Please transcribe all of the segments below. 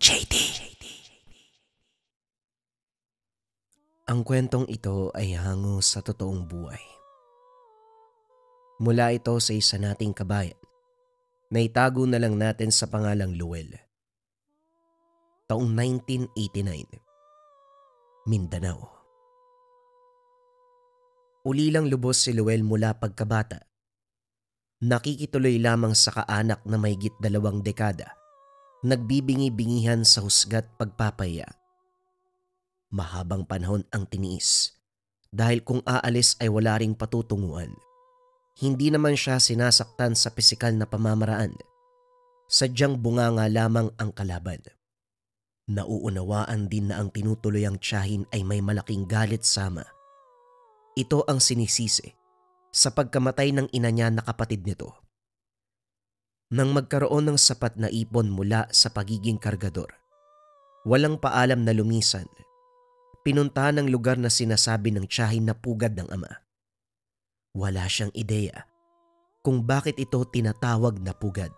JD. Ang kwentong ito ay hango sa totoong buhay. Mula ito sa isa nating kabayan na itago na lang natin sa pangalang Luel. Taong 1989, Mindanao. Ulilang lubos si Luel mula pagkabata. Nakikituloy lamang sa kaanak na mahigit 2 dekada. Nagbibingi-bingihan sa husga't pagpapaya. Mahabang panahon ang tiniis dahil kung aalis ay wala ring patutunguhan. Hindi naman siya sinasaktan sa pisikal na pamamaraan. Sadyang bunganga lamang ang kalaban. Nauunawaan din na ang tinutuloy ang tiyahin ay may malaking galit sama. Ito ang sinisisi sa pagkamatay ng ina niya na kapatid nito. Nang magkaroon ng sapat na ipon mula sa pagiging kargador, walang paalam na lumisan, pinuntahan ang lugar na sinasabi ng tiyahin na pugad ng ama. Wala siyang ideya kung bakit ito tinatawag na pugad.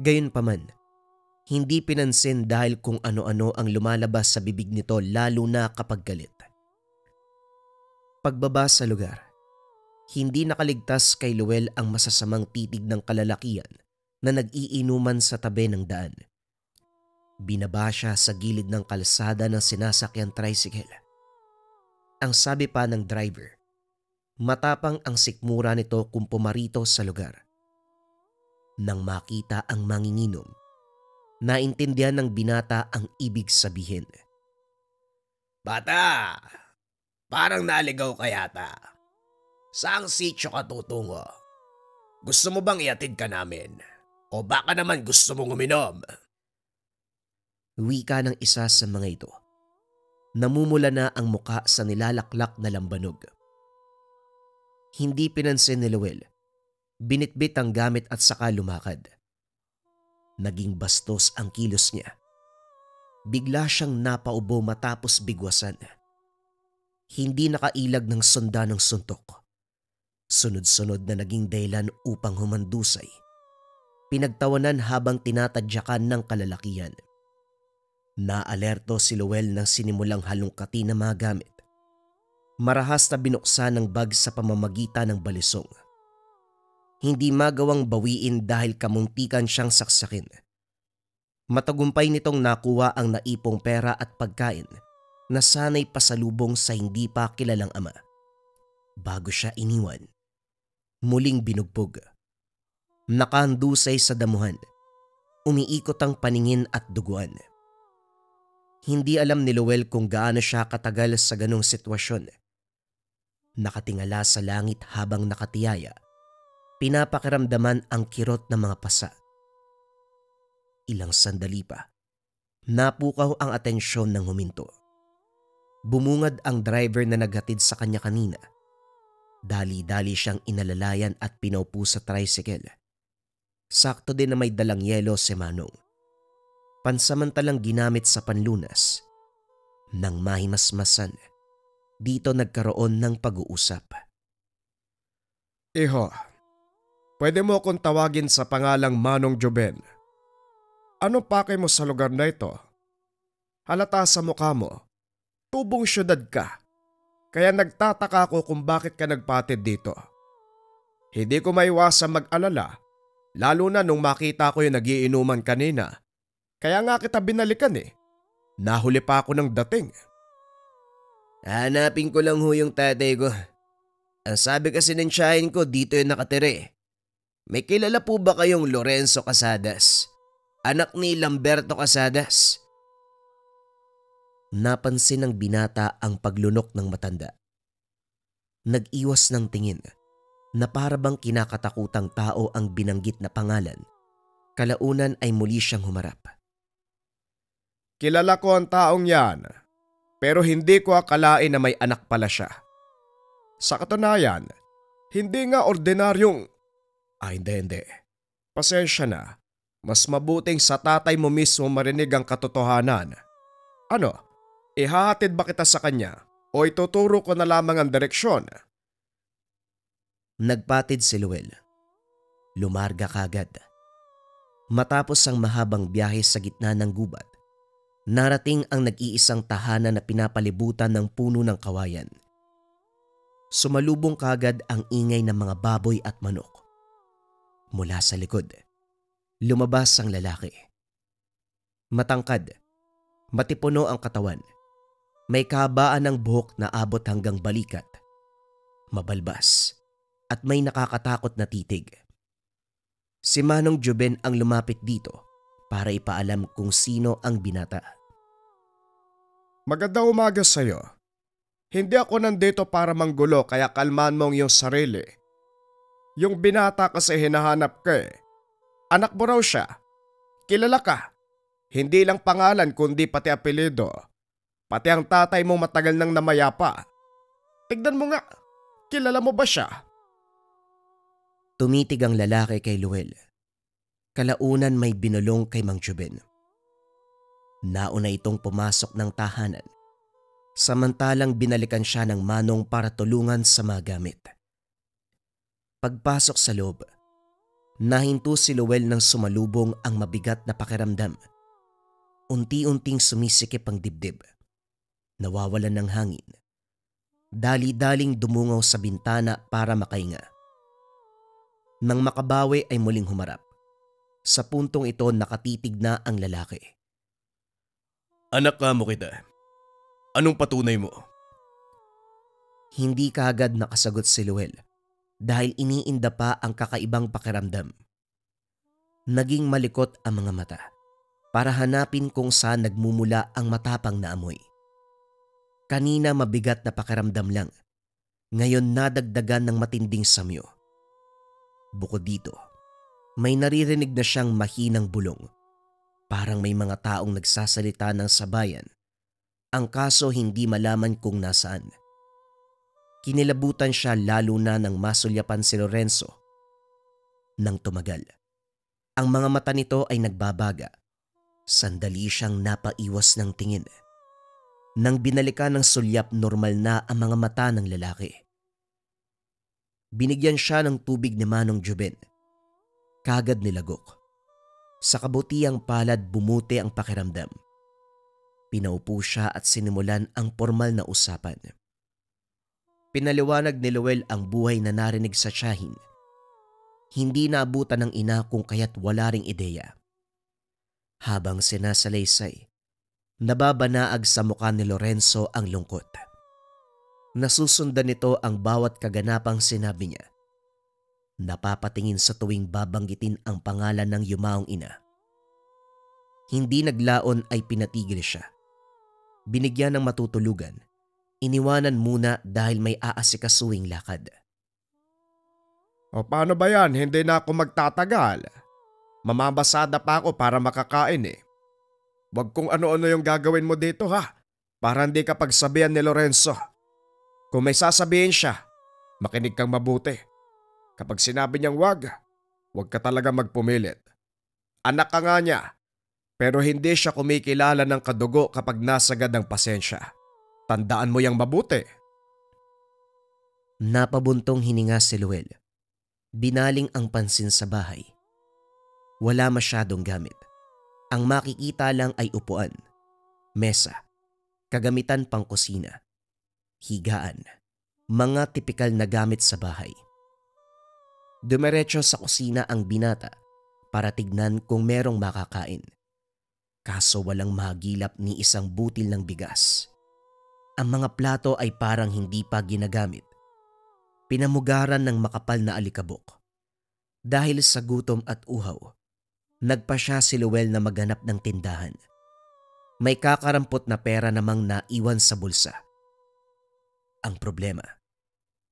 Gayunpaman, hindi pinansin dahil kung ano-ano ang lumalabas sa bibig nito lalo na kapag galit. Pagbaba sa lugar, hindi nakaligtas kay Luel ang masasamang titig ng kalalakian na nag-iinuman sa tabi ng daan. Binaba siya sa gilid ng kalsada ng sinasakyan tricycle. Ang sabi pa ng driver, matapang ang sikmura nito kung pumarito sa lugar. Nang makita ang manginginom, naintindihan ng binata ang ibig sabihin. Bata, parang naligaw ka yata. Saang sityo ka tutungo? Gusto mo bang iatid ka namin? O baka naman gusto mong uminom? Wika ng isa sa mga ito. Namumula na ang muka sa nilalaklak na lambanog. Hindi pinansin ni Luel. Binitbit ang gamit at saka lumakad. Naging bastos ang kilos niya. Bigla siyang napaubo matapos bigwasan. Hindi nakailag ng sunda ng suntok. Sunod-sunod na naging dahilan upang humandusay. Pinagtawanan habang tinatadyakan ng kalalakihan. Naalerto si Luel nang sinimulang halungkatin ang mga gamit. Marahas na binuksan ng bag sa pamamagitan ng balisong. Hindi magawang bawiin dahil kamuntikan siyang saksakin. Matagumpay nitong nakuha ang naipong pera at pagkain na sana'y pasalubong sa hindi pa kilalang ama. Bago siya iniwan, muling binugbog. Nakahandusay sa damuhan, umiikot ang paningin at duguan. Hindi alam ni Luel kung gaano siya katagal sa ganong sitwasyon. Nakatingala sa langit habang nakatiyaya, pinapakiramdaman ang kirot ng mga pasa. Ilang sandali pa, napukaw ang atensyon ng huminto. Bumungad ang driver na naghatid sa kanya kanina. Dali-dali siyang inalalayan at pinaupo sa tricycle. Sakto din na may dalang yelo si Manong. Pansamantalang ginamit sa panlunas. Nang mahimasmasan, dito nagkaroon ng pag-uusap. Iho, pwede mo akong tawagin sa pangalang Manong Joben. Ano pakay mo sa lugar na ito? Halata sa mukha mo, tubong syudad ka. Kaya nagtataka ako kung bakit ka nagpatid dito. Hindi ko maiwasang mag-alala, lalo na nung makita ko yung nagiinuman kanina. Kaya nga kita binalikan eh. Nahuli pa ako ng dating. Hanapin ko lang ho yung tatay ko. Ang sabi kasi ng tiyahin ko dito yung nakatira eh. May kilala po ba kayong Lorenzo Casadas? Anak ni Lamberto Casadas? Napansin ng binata ang paglunok ng matanda. Nag-iwas ng tingin na para bang kinakatakutang tao ang binanggit na pangalan. Kalaunan ay muli siyang humarap. Kilala ko ang taong yan, pero hindi ko akalain na may anak pala siya. Sa katunayan, hindi nga ordinaryong… hindi. Pasensya na. Mas mabuting sa tatay mo mismo marinig ang katotohanan. Ano? Ihahatid ba kita sa kanya o ituturo ko na lamang ang direksyon? Nagpatid si Luel. Lumarga kagad. Matapos ang mahabang biyahe sa gitna ng gubat, narating ang nag-iisang tahanan na pinapalibutan ng puno ng kawayan. Sumalubong kagad ang ingay ng mga baboy at manok. Mula sa likod, lumabas ang lalaki. Matangkad, matipuno ang katawan. May kahabaan ng buhok na abot hanggang balikat. Mabalbas at may nakakatakot na titig. Si Manong Juben ang lumapit dito para ipaalam kung sino ang binata. Magandang umaga sa'yo. Hindi ako nandito para manggulo kaya kalmaan mo ang iyong sarili. Yung binata kasi hinahanap ka eh. Anak mo raw siya. Kilala ka. Hindi lang pangalan kundi pati apelyido. Pati ang tatay mo matagal nang namayapa. Tignan mo nga. Kilala mo ba siya? Tumitig ang lalaki kay Luel. Kalaunan may binulong kay Mang Juben. Nauna itong pumasok ng tahanan. Samantalang binalikan siya ng manong para tulungan sa mga gamit. Pagpasok sa loob, nahinto si Luel nang sumalubong ang mabigat na pakiramdam. Unti-unting sumisikip ang dibdib. Nawawalan ng hangin. Dali-daling dumungaw sa bintana para makahinga. Nang makabawi ay muling humarap. Sa puntong ito nakatitig na ang lalaki. Anak ka mo kita. Anong patunay mo? Hindi kaagad nakasagot si Luel dahil iniinda pa ang kakaibang pakiramdam. Naging malikot ang mga mata para hanapin kung saan nagmumula ang matapang na amoy. Kanina mabigat na pakiramdam lang, ngayon nadagdagan ng matinding samyo. Bukod dito, may naririnig na siyang mahinang bulong. Parang may mga taong nagsasalita ng sabayan. Ang kaso hindi malaman kung nasaan. Kinilabutan siya lalo na nang masulyapan si Lorenzo. Nang tumagal, ang mga mata nito ay nagbabaga. Sandali siyang napaiwas ng tingin. Nang binalikan ng sulyap, normal na ang mga mata ng lalaki. Binigyan siya ng tubig ni Manong Juben. Kagad nilagok. Sa kabutiang palad bumuti ang pakiramdam. Pinaupo siya at sinimulan ang formal na usapan. Pinaliwanag ni Luel ang buhay na narinig sa tiyahin. Hindi naabutan ng ina kung kaya't wala ring ideya. Habang sinasalaysay, nababanaag sa mukha ni Lorenzo ang lungkot. Nasusundan nito ang bawat kaganapang sinabi niya. Napapatingin sa tuwing babanggitin ang pangalan ng yumaong ina. Hindi naglaon ay pinatigil siya. Binigyan ng matutulugan. Iniwanan muna dahil may aasikasuing lakad. O paano ba yan? Hindi na ako magtatagal. Mamabasada pa ako para makakain eh. Huwag kung ano-ano yung gagawin mo dito ha. Para hindi ka pagsabihan ni Lorenzo. Kung may sasabihin siya, makinig kang mabuti. Kapag sinabi niyang wag ka talaga magpumilit. Anak ka nga niya, pero hindi siya kumikilala ng kadugo kapag nasagad ang pasensya. Tandaan mo yang mabuti. Napabuntong hininga si Luel. Binaling ang pansin sa bahay. Wala masyadong gamit. Ang makikita lang ay upuan, mesa, kagamitan pang kusina, higaan, mga tipikal na gamit sa bahay. Dumiretso sa kusina ang binata para tignan kung merong makakain. Kaso walang mahagilap ni isang butil ng bigas. Ang mga plato ay parang hindi pa ginagamit. Pinamugaran ng makapal na alikabok. Dahil sa gutom at uhaw, nagpa siya si Luel na maghanap ng tindahan. May kakarampot na pera namang naiwan sa bulsa. Ang problema,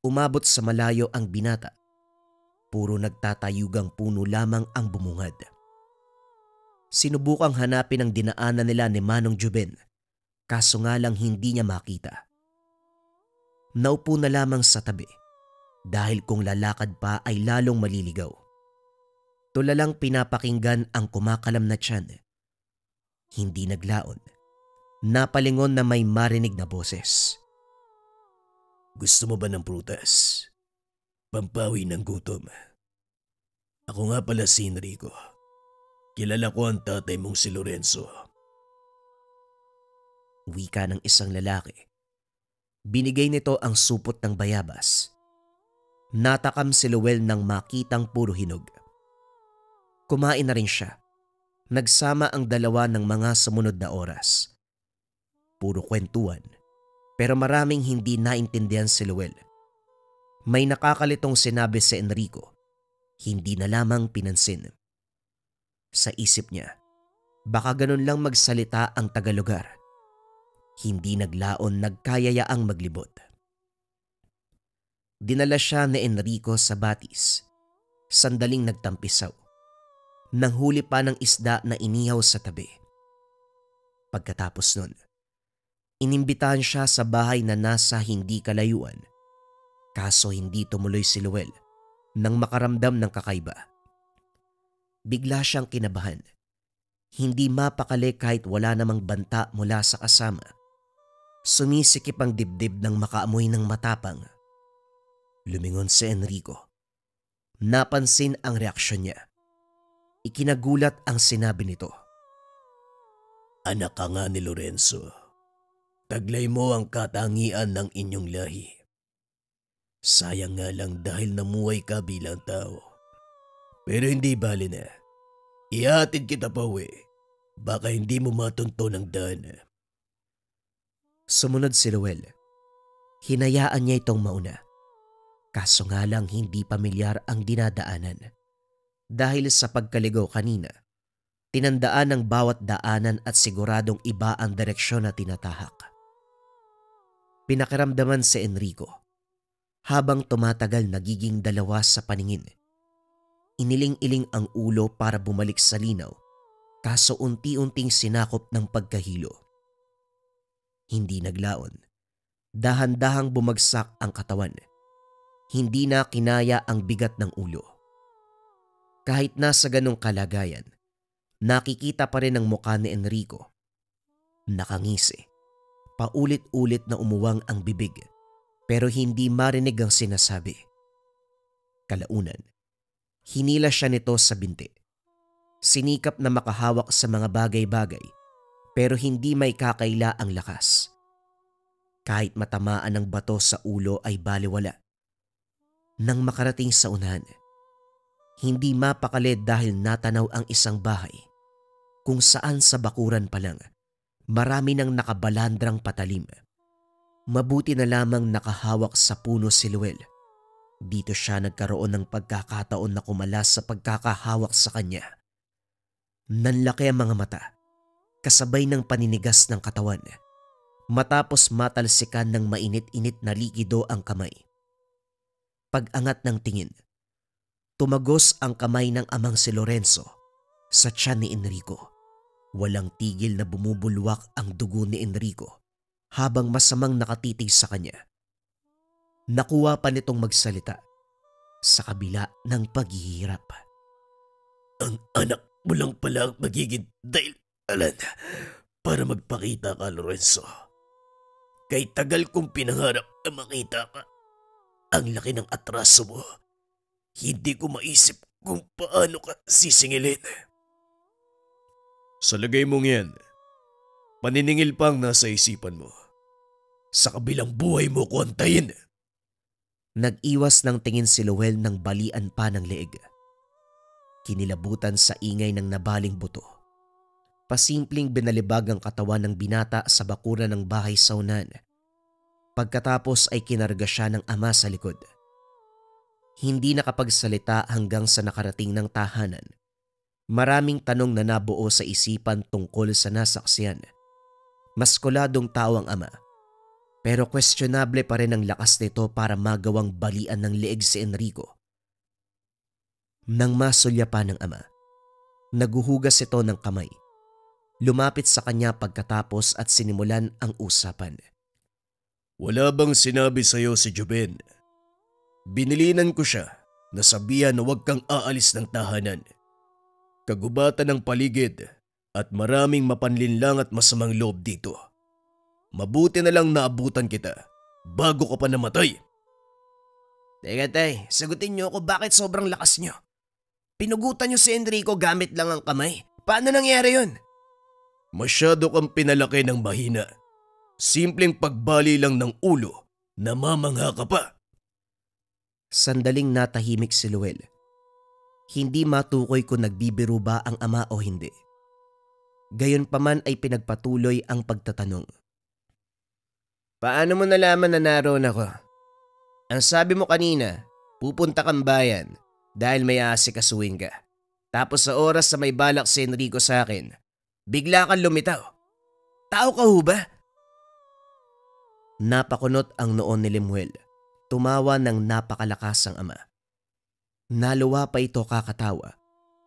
umabot sa malayo ang binata. Puro nagtatayugang puno lamang ang bumungad. Sinubukang hanapin ang dinaanan nila ni Manong Juben, kaso nga lang hindi niya makita. Naupo na lamang sa tabi dahil kung lalakad pa ay lalong maliligaw. Tulalang pinapakinggan ang kumakalam na tiyan. Hindi naglaon. Napalingon na may marinig na boses. Gusto mo ba ng prutas? Pampawi ng gutom. Ako nga pala si Enrico. Kilala ko ang tatay mong si Lorenzo. Wika ng isang lalaki. Binigay nito ang supot ng bayabas. Natakam si Luel nang makitang puro hinog. Kumain na rin siya. Nagsama ang dalawa ng mga sumunod na oras. Puro kwentuhan, pero maraming hindi naintindihan si Luel. May nakakalitong sinabi si Enrico, hindi na lamang pinansin. Sa isip niya, baka ganun lang magsalita ang Tagalugar. Hindi naglaon nagkayayaang maglibot. Dinala siya ni Enrico sa batis. Sandaling nagtampisaw. Nanghuli pa ng isda na inihaw sa tabi. Pagkatapos nun, inimbitahan siya sa bahay na nasa hindi kalayuan. Kaso hindi tumuloy si Luel nang makaramdam ng kakaiba. Bigla siyang kinabahan. Hindi mapakali kahit wala namang banta mula sa kasama. Sumisikip ang dibdib ng makaamoy ng matapang. Lumingon si Enrico. Napansin ang reaksyon niya. Ikinagulat ang sinabi nito. Anak ka nga ni Lorenzo. Taglay mo ang katangian ng inyong lahi. Sayang nga lang dahil namuhay ka bilang tao. Pero hindi bali na. Ihatid kita pa uwi. Baka hindi mo matunto ng daan. Sumunod si Luel. Hinayaan niya itong mauna. Kaso nga lang hindi pamilyar ang dinadaanan. Dahil sa pagkaligaw kanina, tinandaan ng bawat daanan at siguradong iba ang direksyon na tinatahak. Pinakiramdaman si Enrico. Habang tumatagal nagiging dalawa sa paningin. Iniling-iling ang ulo para bumalik sa linaw, kaso unti-unting sinakop ng pagkahilo. Hindi naglaon. Dahan-dahang bumagsak ang katawan. Hindi na kinaya ang bigat ng ulo. Kahit nasa ganong kalagayan, nakikita pa rin ang mukha ni Enrico. Nakangisi. Paulit-ulit na umuwang ang bibig, pero hindi marinig ang sinasabi. Kalaunan, hinila siya nito sa binti. Sinikap na makahawak sa mga bagay-bagay, pero hindi may kakaila ang lakas. Kahit matamaan ng bato sa ulo ay baliwala. Nang makarating sa unahan, hindi mapakali dahil natanaw ang isang bahay kung saan sa bakuran pa lang marami nang nakabalandrang patalim. Mabuti na lamang nakahawak sa puno si Luel. Dito siya nagkaroon ng pagkakataon na kumalas sa pagkakahawak sa kanya. Nanlaki ang mga mata, kasabay ng paninigas ng katawan. Matapos matalsikan ng mainit-init na likido ang kamay. Pag-angat ng tingin, tumagos ang kamay ng amang si Lorenzo sa tiyan ni Enrico. Walang tigil na bumubulwak ang dugo ni Enrico habang masamang nakatitig sa kanya. Nakuha pa nitong magsalita sa kabila ng paghihirap. Ang anak mo lang pala magiging dahilan para magpakita ka, Lorenzo. Kay tagal kong pinangarap na makita ka. Ang laki ng atraso mo. Hindi ko maisip kung paano ka sisingilin. Sa lagay mong yan, paniningil pa ang nasa isipan mo. Sa kabilang buhay mo ko antayin. Nag-iwas ng tingin si Luel nang balian pa ng leeg. Kinilabutan sa ingay ng nabaling buto. Pasimpleng binalibag ang katawan ng binata sa bakuran ng bahay sa unan. Pagkatapos ay kinarga siya ng ama sa likod. Hindi nakapagsalita hanggang sa nakarating ng tahanan. Maraming tanong na nabuo sa isipan tungkol sa nasaksiyan. Maskuladong tao ang ama. Pero questionable pa rin ang lakas nito para magawang balian ng leeg si Enrico. Nang masulya pa ng ama, naguhugas ito ng kamay. Lumapit sa kanya pagkatapos at sinimulan ang usapan. Wala bang sinabi sa'yo si Joben? Binilinan ko siya na sabihan na huwag kang aalis ng tahanan. Kagubatan ng paligid at maraming mapanlinlang at masamang loob dito. Mabuti na lang naabutan kita bago ka pa namatay. Teka tay, sagutin niyo ako bakit sobrang lakas niyo. Pinugutan niyo si Enrico gamit lang ang kamay. Paano nangyari yun? Masyado kang pinalaki ng mahina. Simpleng pagbali lang ng ulo, namamangha ka pa. Sandaling natahimik si Luel. Hindi matukoy kung nagbibiro ba ang ama o hindi. Gayunpaman ay pinagpatuloy ang pagtatanong. Paano mo nalaman na naroon ako? Ang sabi mo kanina, pupunta kang bayan dahil may aasikasuhin ka. Tapos sa oras na may balak si Enrico sa akin, bigla kang lumitaw. Tao ka ho ba? Napakunot ang noon ni Lemuel. Tumawa ng napakalakas ang ama. Naluwa pa ito kakatawa.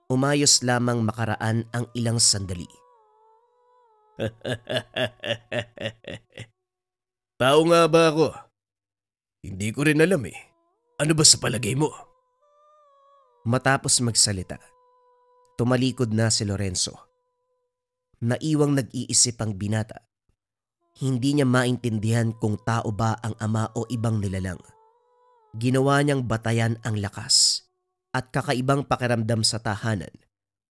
Umayos lamang makaraan ang ilang sandali. Tao nga ba ako? Hindi ko rin alam eh. Ano ba sa palagay mo? Matapos magsalita, tumalikod na si Lorenzo. Naiwang nag-iisip ang binata. Hindi niya maintindihan kung tao ba ang ama o ibang nilalang. Ginawa niyang batayan ang lakas at kakaibang pakiramdam sa tahanan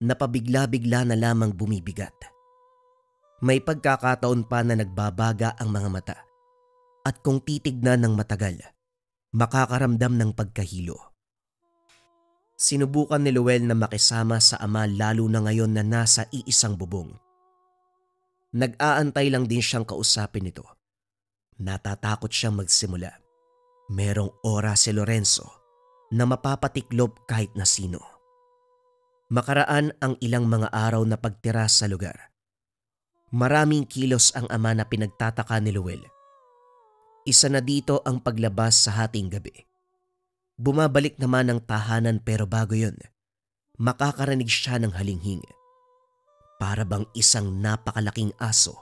na pabigla-bigla na lamang bumibigat. May pagkakataon pa na nagbabaga ang mga mata at kung titignan ng matagal, makakaramdam ng pagkahilo. Sinubukan ni Luel na makisama sa ama lalo na ngayon na nasa iisang bubong. Nag-aantay lang din siyang kausapin nito. Natatakot siyang magsimula. Merong ora si Lorenzo na mapapatiklop kahit na sino. Makaraan ang ilang mga araw na pagtira sa lugar. Maraming kilos ang ama na pinagtataka ni Luel. Isa na dito ang paglabas sa hating gabi. Bumabalik naman ang tahanan pero bago yun, makakarinig siya ng halinghing. Para bang isang napakalaking aso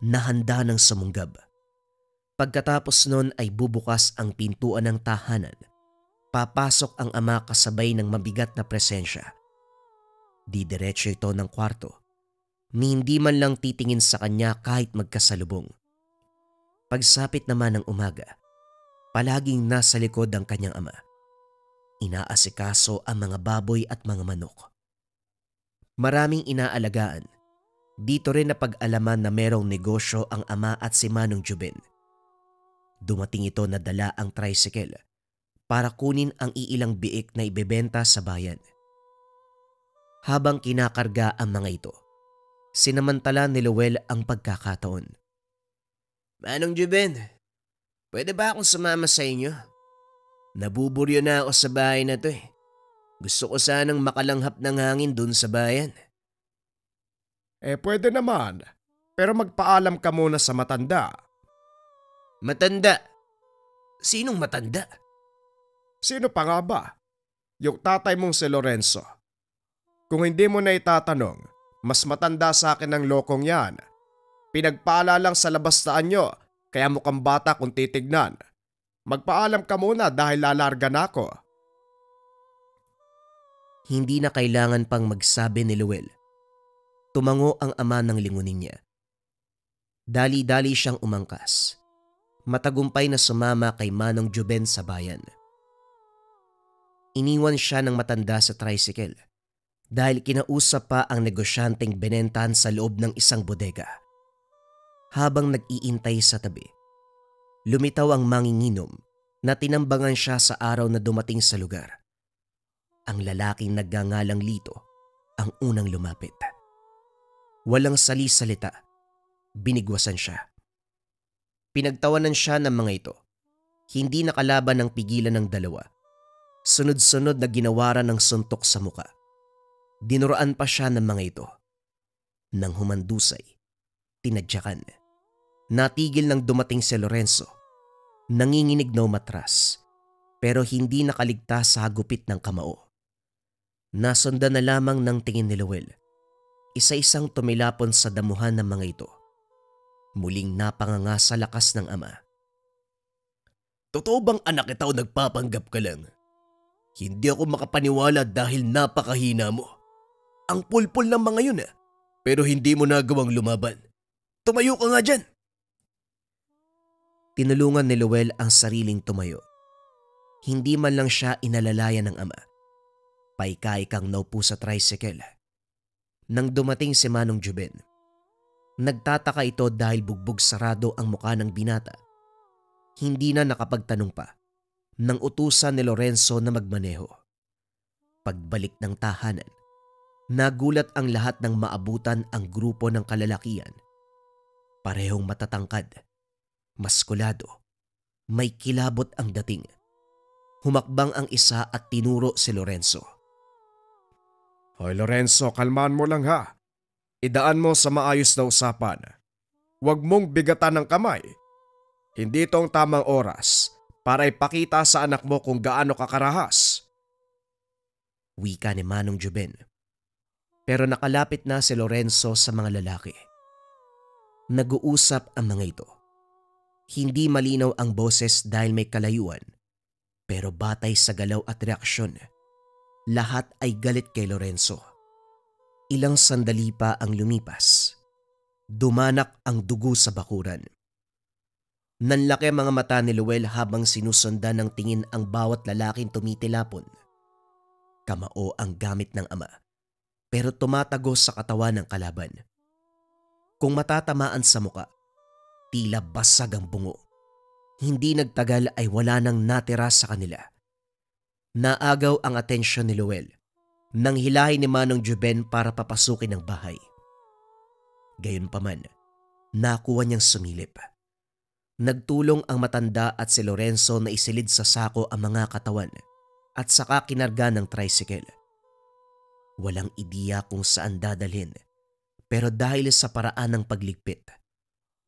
na handa ng sumunggab. Pagkatapos nun ay bubukas ang pintuan ng tahanan. Papasok ang ama kasabay ng mabigat na presensya. Didiretso ito ng kwarto. Ni hindi man lang titingin sa kanya kahit magkasalubong. Pagsapit naman ng umaga, palaging nasa likod ang kanyang ama. Inaasikaso ang mga baboy at mga manok. Maraming inaalagaan. Dito rin napag-alaman na merong negosyo ang ama at si Manong Juben. Dumating ito na dala ang tricycle para kunin ang iilang biik na ibebenta sa bayan. Habang kinakarga ang mga ito, sinamantala ni Luel ang pagkakataon. Manong Juben, pwede ba akong sumama sa inyo? Nabuburyo na ako sa bahay na to eh. Gusto ko sanang makalanghap ng hangin dun sa bayan. Pwede naman. Pero magpaalam ka muna sa matanda. Matanda? Sinong matanda? Sino pa nga ba? Yung tatay mong si Lorenzo. Kung hindi mo na itatanong, mas matanda sa akin ang lokong yan. Pinagpala lang sa labas na anyo, kaya mukhang bata kung titignan. Magpaalam ka muna dahil lalarga na ako. Hindi na kailangan pang magsabi ni Luel. Tumango ang ama ng lingunin niya. Dali-dali siyang umangkas. Matagumpay na sumama kay Manong Juben sa bayan. Iniwan siya ng matanda sa tricycle dahil kinausap pa ang negosyanteng benentahan sa loob ng isang bodega. Habang nag-iintay sa tabi, lumitaw ang manginginom na tinambangan siya sa araw na dumating sa lugar. Ang lalaking nagngangalang Lito ang unang lumapit. Walang sali-salita, binigwasan siya. Pinagtawanan siya ng mga ito. Hindi nakalaban ng pigilan ng dalawa. Sunod-sunod na ginawaran ng suntok sa muka. Dinuraan pa siya ng mga ito. Nang humandusay, tinadyakan. Natigil nang dumating si Lorenzo. Nanginginig na umatras, pero hindi nakaligtas sa hagupit ng kamao. Nasundan na lamang ng tingin ni Luel. Isa-isang tumilapon sa damuhan ng mga ito. Muling napanganga sa lakas ng ama. Totoo bang anak kita o nagpapanggap ka lang? Hindi ako makapaniwala dahil napakahina mo. Ang pulpul ng mga yun pero hindi mo nagawang lumaban. Tumayo ka nga dyan. Tinulungan ni Luel ang sariling tumayo. Hindi man lang siya inalalayan ng ama. Paika-ikang naupo sa tricycle. Nang dumating si Manong Juben, nagtataka ito dahil bugbog sarado ang mukha ng binata. Hindi na nakapagtanong pa nang utusan ni Lorenzo na magmaneho. Pagbalik ng tahanan, nagulat ang lahat ng maabutan ang grupo ng kalalakian. Parehong matatangkad, maskulado, may kilabot ang dating. Humakbang ang isa at tinuro si Lorenzo. Hoy Lorenzo, kalmaan mo lang ha. Idaan mo sa maayos na usapan. Huwag mong bigatan ng kamay. Hindi ito ang tamang oras para ipakita sa anak mo kung gaano kakarahas. Wika ni Manong Juben. Pero nakalapit na si Lorenzo sa mga lalaki. Nag-uusap ang mga ito. Hindi malinaw ang boses dahil may kalayuan. Pero batay sa galaw at reaksyon, lahat ay galit kay Lorenzo. Ilang sandali pa ang lumipas. Dumanak ang dugo sa bakuran. Nanlaki mga mata ni Luel habang sinusundan ng tingin ang bawat lalaking tumitilapon. Kamao ang gamit ng ama, pero tumatagos sa katawan ng kalaban. Kung matatamaan sa muka, tila basag ang bungo. Hindi nagtagal ay wala nang natira sa kanila. Naagaw ang atensyon ni Luel nang hilahin ni Manong Juben para papasukin ang bahay. Gayunpaman, nakuha niyang sumilip. Nagtulong ang matanda at si Lorenzo na isilid sa sako ang mga katawan at saka kinarga ng tricycle. Walang ideya kung saan dadalhin, pero dahil sa paraan ng pagligpit,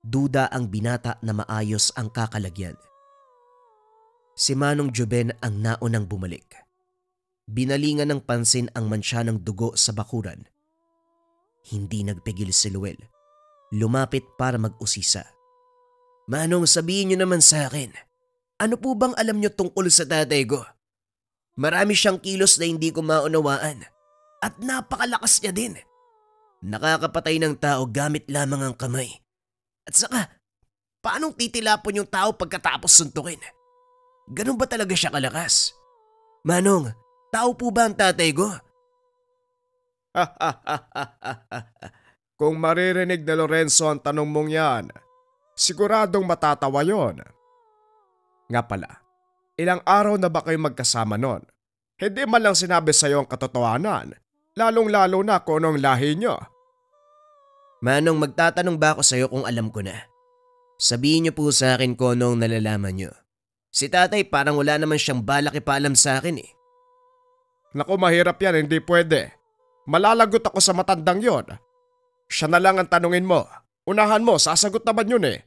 duda ang binata na maayos ang kakalagyan. Si Manong Juben ang naunang bumalik. Binalingan ng pansin ang mansya ng dugo sa bakuran. Hindi nagpigil si Luel. Lumapit para mag-usisa. Manong, sabihin niyo naman sa akin, ano po bang alam niyo tungkol sa tatay ko? Marami siyang kilos na hindi ko maunawaan at napakalakas niya din. Nakakapatay ng tao gamit lamang ang kamay. At saka, paanong titilapon yung tao pagkatapos suntukin? Ganun ba talaga siya kalakas? Manong, tao po ba ang tatay ko? Kung maririnig na Lorenzo ang tanong mong yan, siguradong matatawa yon. Nga pala, ilang araw na ba kayo magkasama nun? Hindi man lang sinabi sa'yo ang katotohanan, lalong-lalo na kung anong lahi nyo. Manong, magtatanong ba ako sa'yo kung alam ko na? Sabihin niyo po sa akin kung anong nalalaman niyo. Si tatay parang wala naman siyang balak ipaalam sa akin eh. Naku, mahirap yan, hindi pwede. Malalagot ako sa matandang yon. Siya na lang ang tanungin mo. Unahan mo, sasagot naman yun eh.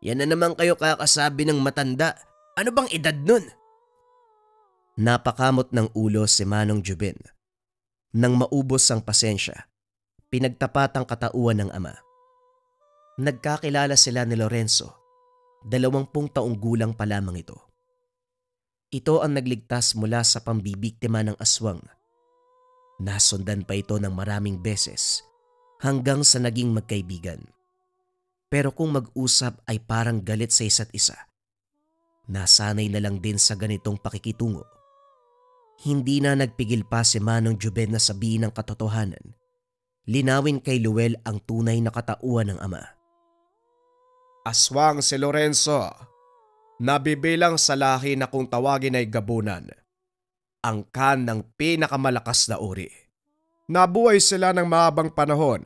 Yan na naman kayo kakasabi ng matanda. Ano bang edad nun? Napakamot ng ulo si Manong Juben. Nang maubos ang pasensya, pinagtapat ang katauhan ng ama. Nagkakilala sila ni Lorenzo. 20 taong gulang pa lamang ito. Ito ang nagligtas mula sa pambibiktima ng aswang. Nasundan pa ito ng maraming beses hanggang sa naging magkaibigan. Pero kung mag-usap ay parang galit sa isa't isa. Nasanay na lang din sa ganitong pakikitungo. Hindi na nagpigil pa si Manong Juben na sabihin ang katotohanan. Linawin kay Luel ang tunay na katauhan ng ama. Aswang si Lorenzo, nabibilang sa lahi na kung tawagin ay gabunan. Angkan ng pinakamalakas na uri. Nabuhay sila ng mahabang panahon,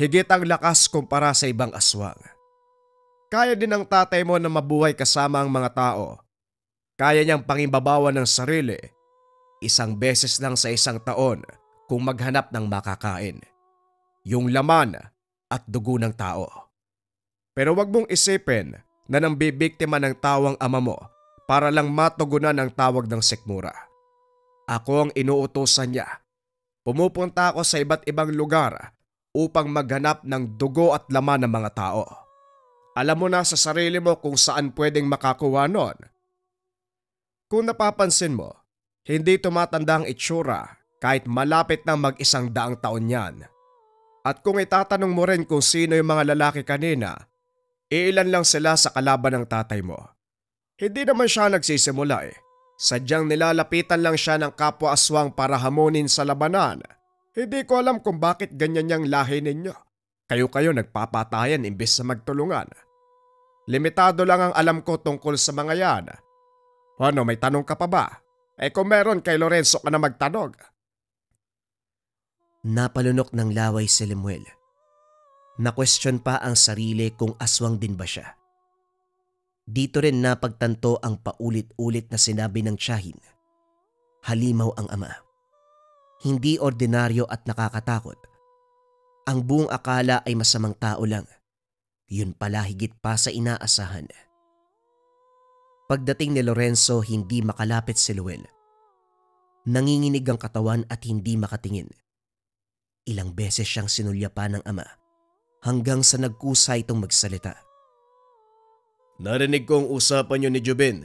higit ang lakas kumpara sa ibang aswang. Kaya din ng tatay mo na mabuhay kasama ang mga tao. Kaya niyang pangimbabawan ng sarili, 1 beses lang sa 1 taon kung maghanap ng makakain. Yung laman at dugo ng tao. Pero wag mong isipin na nang bibiktima ng tawang ama mo para lang matugunan ang tawag ng sikmura. Ako ang inuutosan niya. Pumupunta ako sa iba't ibang lugar upang maghanap ng dugo at laman ng mga tao. Alam mo na sa sarili mo kung saan pwedeng makakuha nun. Kung napapansin mo, hindi tumatanda ang itsura kahit malapit na mag-100 taon yan. At kung itatanong mo rin kung sino yung mga lalaki kanina, iilan lang sila sa kalaban ng tatay mo. Hindi naman siya nagsisimula eh. Sadyang nilalapitan lang siya ng kapwa aswang para hamunin sa labanan. Hindi ko alam kung bakit ganyan niyang lahi ninyo. Kayo-kayo nagpapatayan imbes sa magtulungan. Limitado lang ang alam ko tungkol sa mga yan. Ano, may tanong ka pa ba? Kung meron kay Lorenzo ka na magtanong. Napalunok ng laway si Lemuel. Na-question pa ang sarili kung aswang din ba siya. Dito rin napagtanto ang paulit-ulit na sinabi ng tiyahin. Halimaw ang ama. Hindi ordinaryo at nakakatakot. Ang buong akala ay masamang tao lang. Yun pala higit pa sa inaasahan. Pagdating ni Lorenzo, hindi makalapit si Luel. Nanginginig ang katawan at hindi makatingin. Ilang beses siyang sinulyapan ng ama hanggang sa nagkusa itong magsalita. Narinig ko ang usapan niyo ni Joben.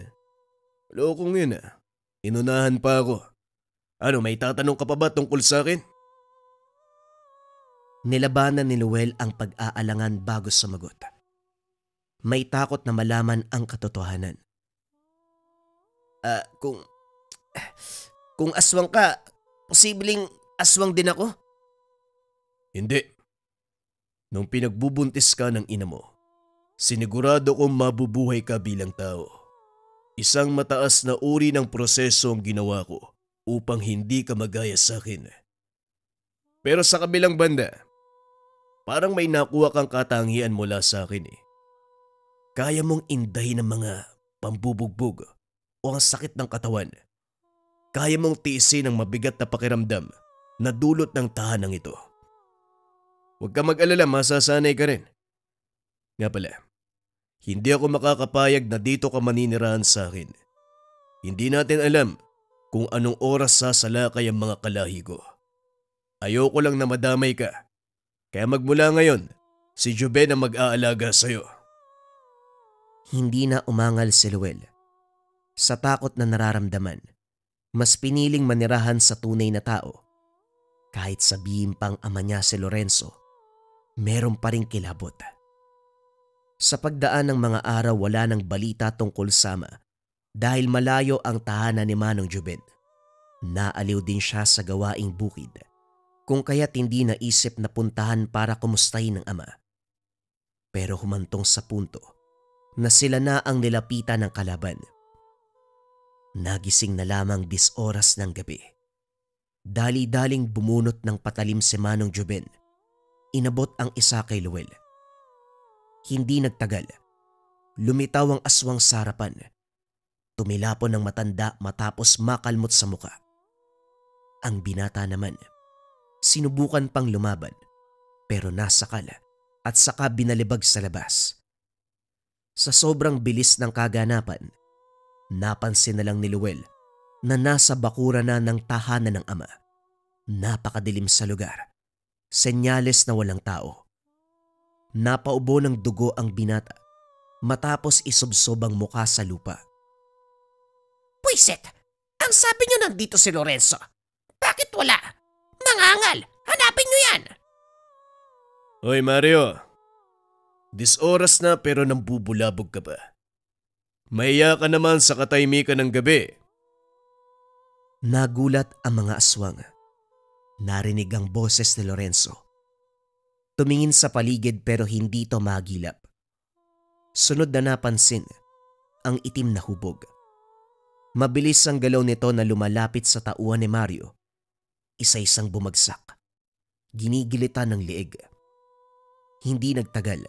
Lokong yun ah. Inunahan pa ako. Ano, may tatanong ka pa ba tungkol sa akin? Nilabanan ni Luel ang pag-aalangan bago sumagot. May takot na malaman ang katotohanan. Kung aswang ka, posibleng aswang din ako? Hindi. Nung pinagbubuntis ka ng ina mo, sinigurado kong mabubuhay ka bilang tao. Isang mataas na uri ng proseso ang ginawa ko upang hindi ka magaya sa akin. Pero sa kabilang banda, parang may nakuha kang katangian mula sa akin eh. Kaya mong indahin ang mga pambubugbog o ang sakit ng katawan. Kaya mong tiisin ang mabigat na pakiramdam na dulot ng tahanang ito. Huwag ka mag-alala, masasanay ka rin. Nga pala, hindi ako makakapayag na dito ka maninirahan sa akin. Hindi natin alam kung anong oras sasalakay ang mga kalahi ko. Ayoko lang na madamay ka. Kaya magmula ngayon, si Joben ang mag-aalaga sa'yo. Hindi na umangal si Luel. Sa takot na nararamdaman, mas piniling manirahan sa tunay na tao. Kahit sabihin pang ama niya si Lorenzo, meron pa ring kilabot. Sa pagdaan ng mga araw, wala nang balita tungkol sa ama dahil malayo ang tahanan ni Manong Joben. Naaliw din siya sa gawaing bukid, kung kaya't hindi naisip na puntahan para kumustahin ng ama. Pero humantong sa punto na sila na ang nilapitan ng kalaban. Nagising na lamang 10 oras ng gabi. Dali-daling bumunot ng patalim si Manong Joben. Inabot ang isa kay Luel. Hindi nagtagal. Lumitaw ang aswang sa harapan. Tumilapon ng matanda matapos makalmot sa muka. Ang binata naman, sinubukan pang lumaban pero nasakal at saka binalibag sa labas. Sa sobrang bilis ng kaganapan, napansin na lang ni Luel na nasa bakura na ng tahanan ng ama. Napakadilim sa lugar. Senyales na walang tao. Napaubo ng dugo ang binata matapos isubsob ang muka sa lupa. Pwisit! Ang sabi niyo nandito si Lorenzo. Bakit wala? Mangangal! Hanapin niyo yan! Hoy Mario, 10 oras na pero nambubulabog ka pa. Mahiya ka naman sa katahimikan ng gabi. Nagulat ang mga aswang. Narinig ang boses ni Lorenzo. Tumingin sa paligid pero hindi ito magilap. Sunod na napansin ang itim na hubog. Mabilis ang galaw nito na lumalapit sa tauhan ni Mario. Isa-isang bumagsak. Ginigilitan ng liig. Hindi nagtagal.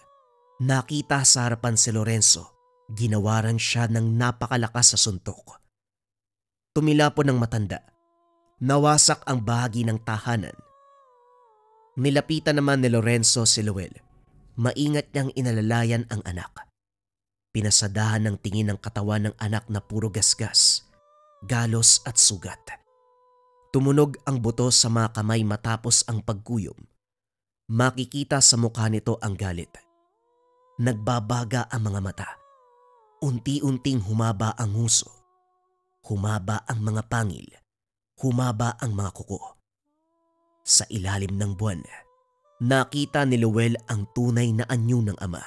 Nakita sa harapan si Lorenzo. Ginawaran siya ng napakalakas sa suntok. Tumilapon ng matanda. Nawasak ang bahagi ng tahanan. Nilapitan naman ni Lorenzo si Luel. Maingat niyang inalalayan ang anak. Pinasadahan ng tingin ng katawan ng anak na puro gasgas, galos at sugat. Tumunog ang buto sa mga kamay matapos ang pagkuyom. Makikita sa mukha nito ang galit. Nagbabaga ang mga mata. Unti-unting humaba ang nguso. Humaba ang mga pangil. Humaba ang mga kuko. Sa ilalim ng buwan, nakita ni Luel ang tunay na anyo ng ama.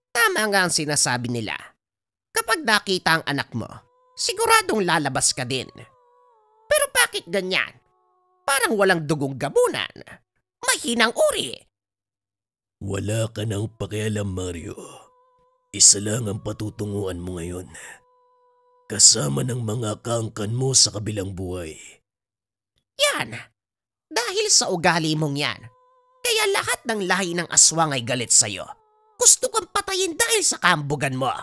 Tama nga ang sinasabi nila. Kapag nakita ang anak mo, siguradong lalabas ka din. Pero bakit ganyan? Parang walang dugong gabunan. Mahinang uri. Wala ka nang pakialam, Mario. Isa lang ang patutunguhan mo ngayon. Kasama ng mga kaangkan mo sa kabilang buhay. Yan. Dahil sa ugali mong yan, kaya lahat ng lahi ng aswang ay galit sa'yo. Gusto kang patayin dahil sa kambugan mo.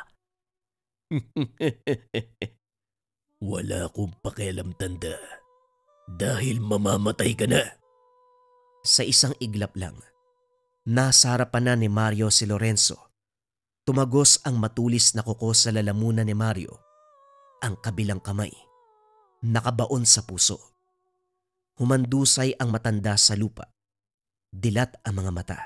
Wala akong pakialam, tanda. Dahil mamamatay ka na. Sa isang iglap lang, nasa harapan na ni Mario si Lorenzo. Tumagos ang matulis na kuko sa lalamunan ni Mario. Ang kabilang kamay, nakabaon sa puso. Humandusay ang matanda sa lupa. Dilat ang mga mata.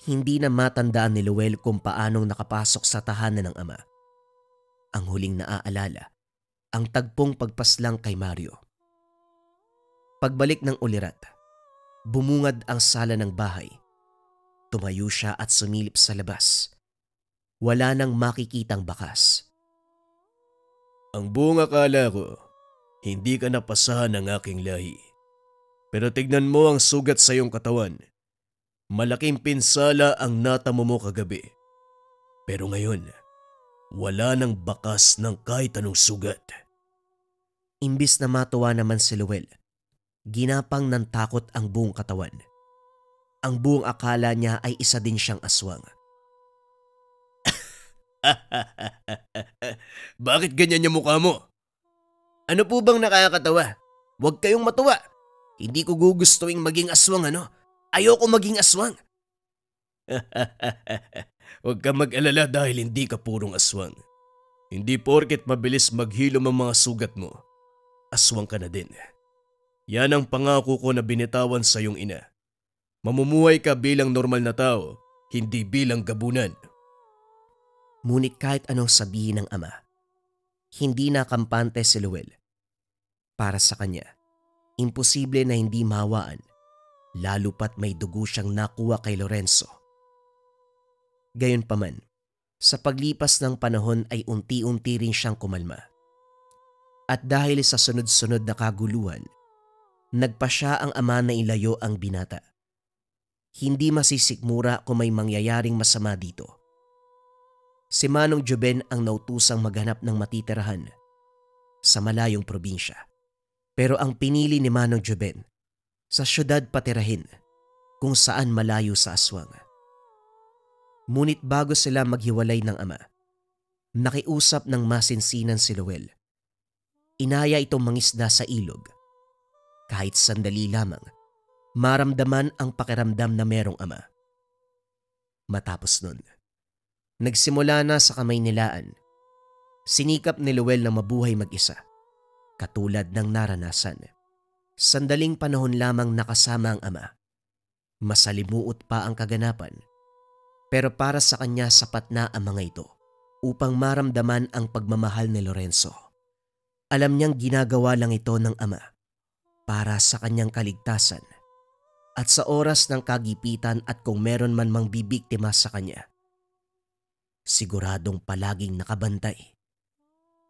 Hindi na matandaan ni Luel kung paanong nakapasok sa tahanan ng ama. Ang huling naaalala, ang tagpong pagpaslang kay Mario. Pagbalik ng ulirat, bumungad ang sala ng bahay. Tumayo siya at sumilip sa labas. Wala nang makikitang bakas. Ang buong akala ko, hindi ka napasahan ng aking lahi. Pero tignan mo ang sugat sa iyong katawan. Malaking pinsala ang natamo mo kagabi. Pero ngayon, wala nang bakas ng kahit anong sugat. Imbis na matuwa naman si Luel, ginapang ng takot ang buong katawan. Ang buong akala niya ay isa din siyang aswang. Bakit ganyan yung mukha mo? Ano po bang nakakatawa? Huwag kayong matuwa. Hindi ko gugustuing maging aswang, ano? Ayoko maging aswang. Huwag ka mag-alala dahil hindi ka purong aswang. Hindi porket mabilis maghilom ang mga sugat mo, aswang ka na din. Yan ang pangako ko na binitawan sa iyong ina. Mamumuhay ka bilang normal na tao, hindi bilang gabunan. Ngunit kahit anong sabihin ng ama, hindi na kampante si Luel. Para sa kanya, imposible na hindi mahawaan, lalo pat may dugo siyang nakuha kay Lorenzo. Gayunpaman, sa paglipas ng panahon ay unti-unti rin siyang kumalma. At dahil sa sunod-sunod na kaguluhan, nagpa siya ang ama na ilayo ang binata. Hindi masisikmura kung may mangyayaring masama dito. Si Manong Joben ang nautusang maghanap ng matitirahan sa malayong probinsya. Pero ang pinili ni Manong Joben, sa syudad patirahin kung saan malayo sa aswang. Ngunit bago sila maghiwalay ng ama, nakiusap ng masinsinan si Luel. Inaya itong mangisda sa ilog. Kahit sandali lamang, maramdaman ang pakiramdam na merong ama. Matapos nun, nagsimula na sa kamay nilaan. Sinikap ni Luel na mabuhay mag-isa, katulad ng naranasan. Sandaling panahon lamang nakasama ang ama. Masalimuot pa ang kaganapan, pero para sa kanya sapat na ang mga ito upang maramdaman ang pagmamahal ni Lorenzo. Alam niyang ginagawa lang ito ng ama para sa kanyang kaligtasan at sa oras ng kagipitan at kung meron man mang bibiktima sa kanya. Siguradong palaging nakabantay.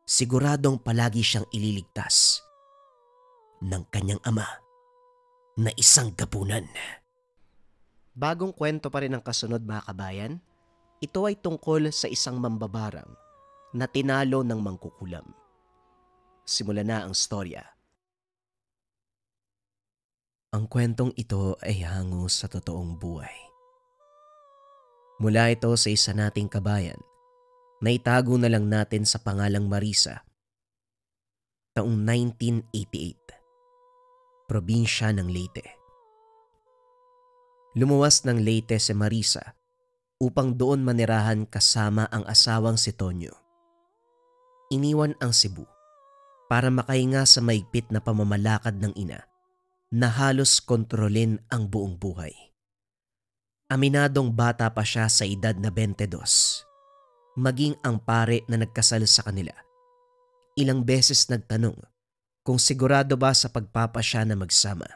Siguradong palagi siyang ililigtas ng kanyang ama na isang gabunan. Bagong kwento pa rin ang kasunod, mga kabayan. Ito ay tungkol sa isang mambabarang na tinalo ng mangkukulam. Simulan na ang storya. Ang kwentong ito ay hango sa totoong buhay. Mula ito sa isa nating kabayan na itago na lang natin sa pangalang Marisa. Taong 1988. Probinsya ng Leyte. Lumuwas ng Leyte si Marisa upang doon manirahan kasama ang asawang si Tonyo. Iniwan ang Cebu para makahinga sa maigpit na pamamalakad ng ina na halos kontrolin ang buong buhay. Aminadong bata pa siya sa edad na 22. Maging ang pare na nagkasal sa kanila. Ilang beses nagtanong kung sigurado ba sa pagpapasya na magsama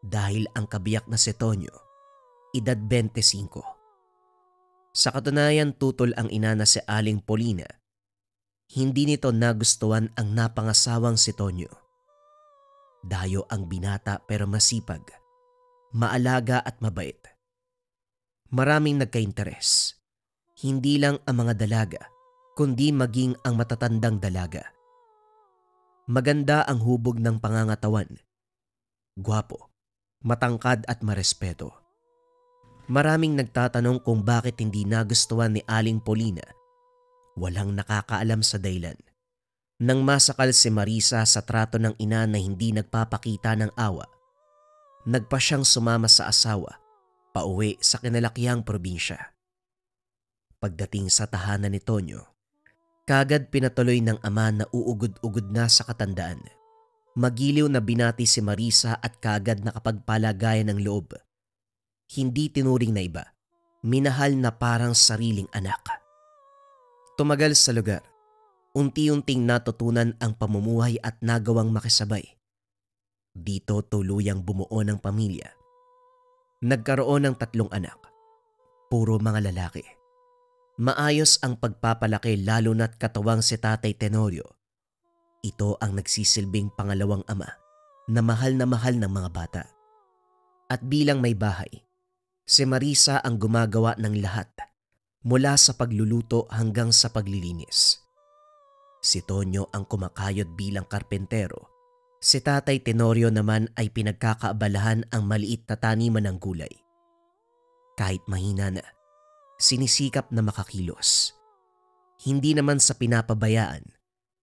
dahil ang kabiyak na si Tonyo, edad 25. Sa katunayan, tutol ang ina na si Aling Polina Hindi nito nagustuhan ang napangasawang si Tonyo. Dayo ang binata pero masipag, maalaga at mabait. Maraming nagka-interes. Hindi lang ang mga dalaga, kundi maging ang matatandang dalaga. Maganda ang hubog ng pangangatawan. Gwapo, matangkad at marespeto. Maraming nagtatanong kung bakit hindi nagustuhan ni Aling Polina. Walang nakakaalam sa dahilan. Nang masakal si Marisa sa trato ng ina na hindi nagpapakita ng awa, nagpa siyang sumama sa asawa, pauwi sa kinalakiang probinsya. Pagdating sa tahanan ni Tonyo, kagad pinatuloy ng ama na uugod-ugod na sa katandaan. Magiliw na binati si Marisa at kagad nakapagpalagayan ng loob. Hindi tinuring na iba, minahal na parang sariling anak. Tumagal sa lugar, unti-unting natutunan ang pamumuhay at nagawang makisabay. Dito tuluyang bumuo ng pamilya. Nagkaroon ng 3 anak, puro mga lalaki. Maayos ang pagpapalaki lalo na't katawang si Tatay Tenorio. Ito ang nagsisilbing pangalawang ama na mahal ng mga bata. At bilang may bahay, si Marisa ang gumagawa ng lahat mula sa pagluluto hanggang sa paglilinis. Si Tonyo ang kumakayod bilang karpentero. Si Tatay Tenorio naman ay pinagkakaabalahan ang maliit na taniman ng gulay. Kahit mahina na, sinisikap na makakilos. Hindi naman sa pinapabayaan,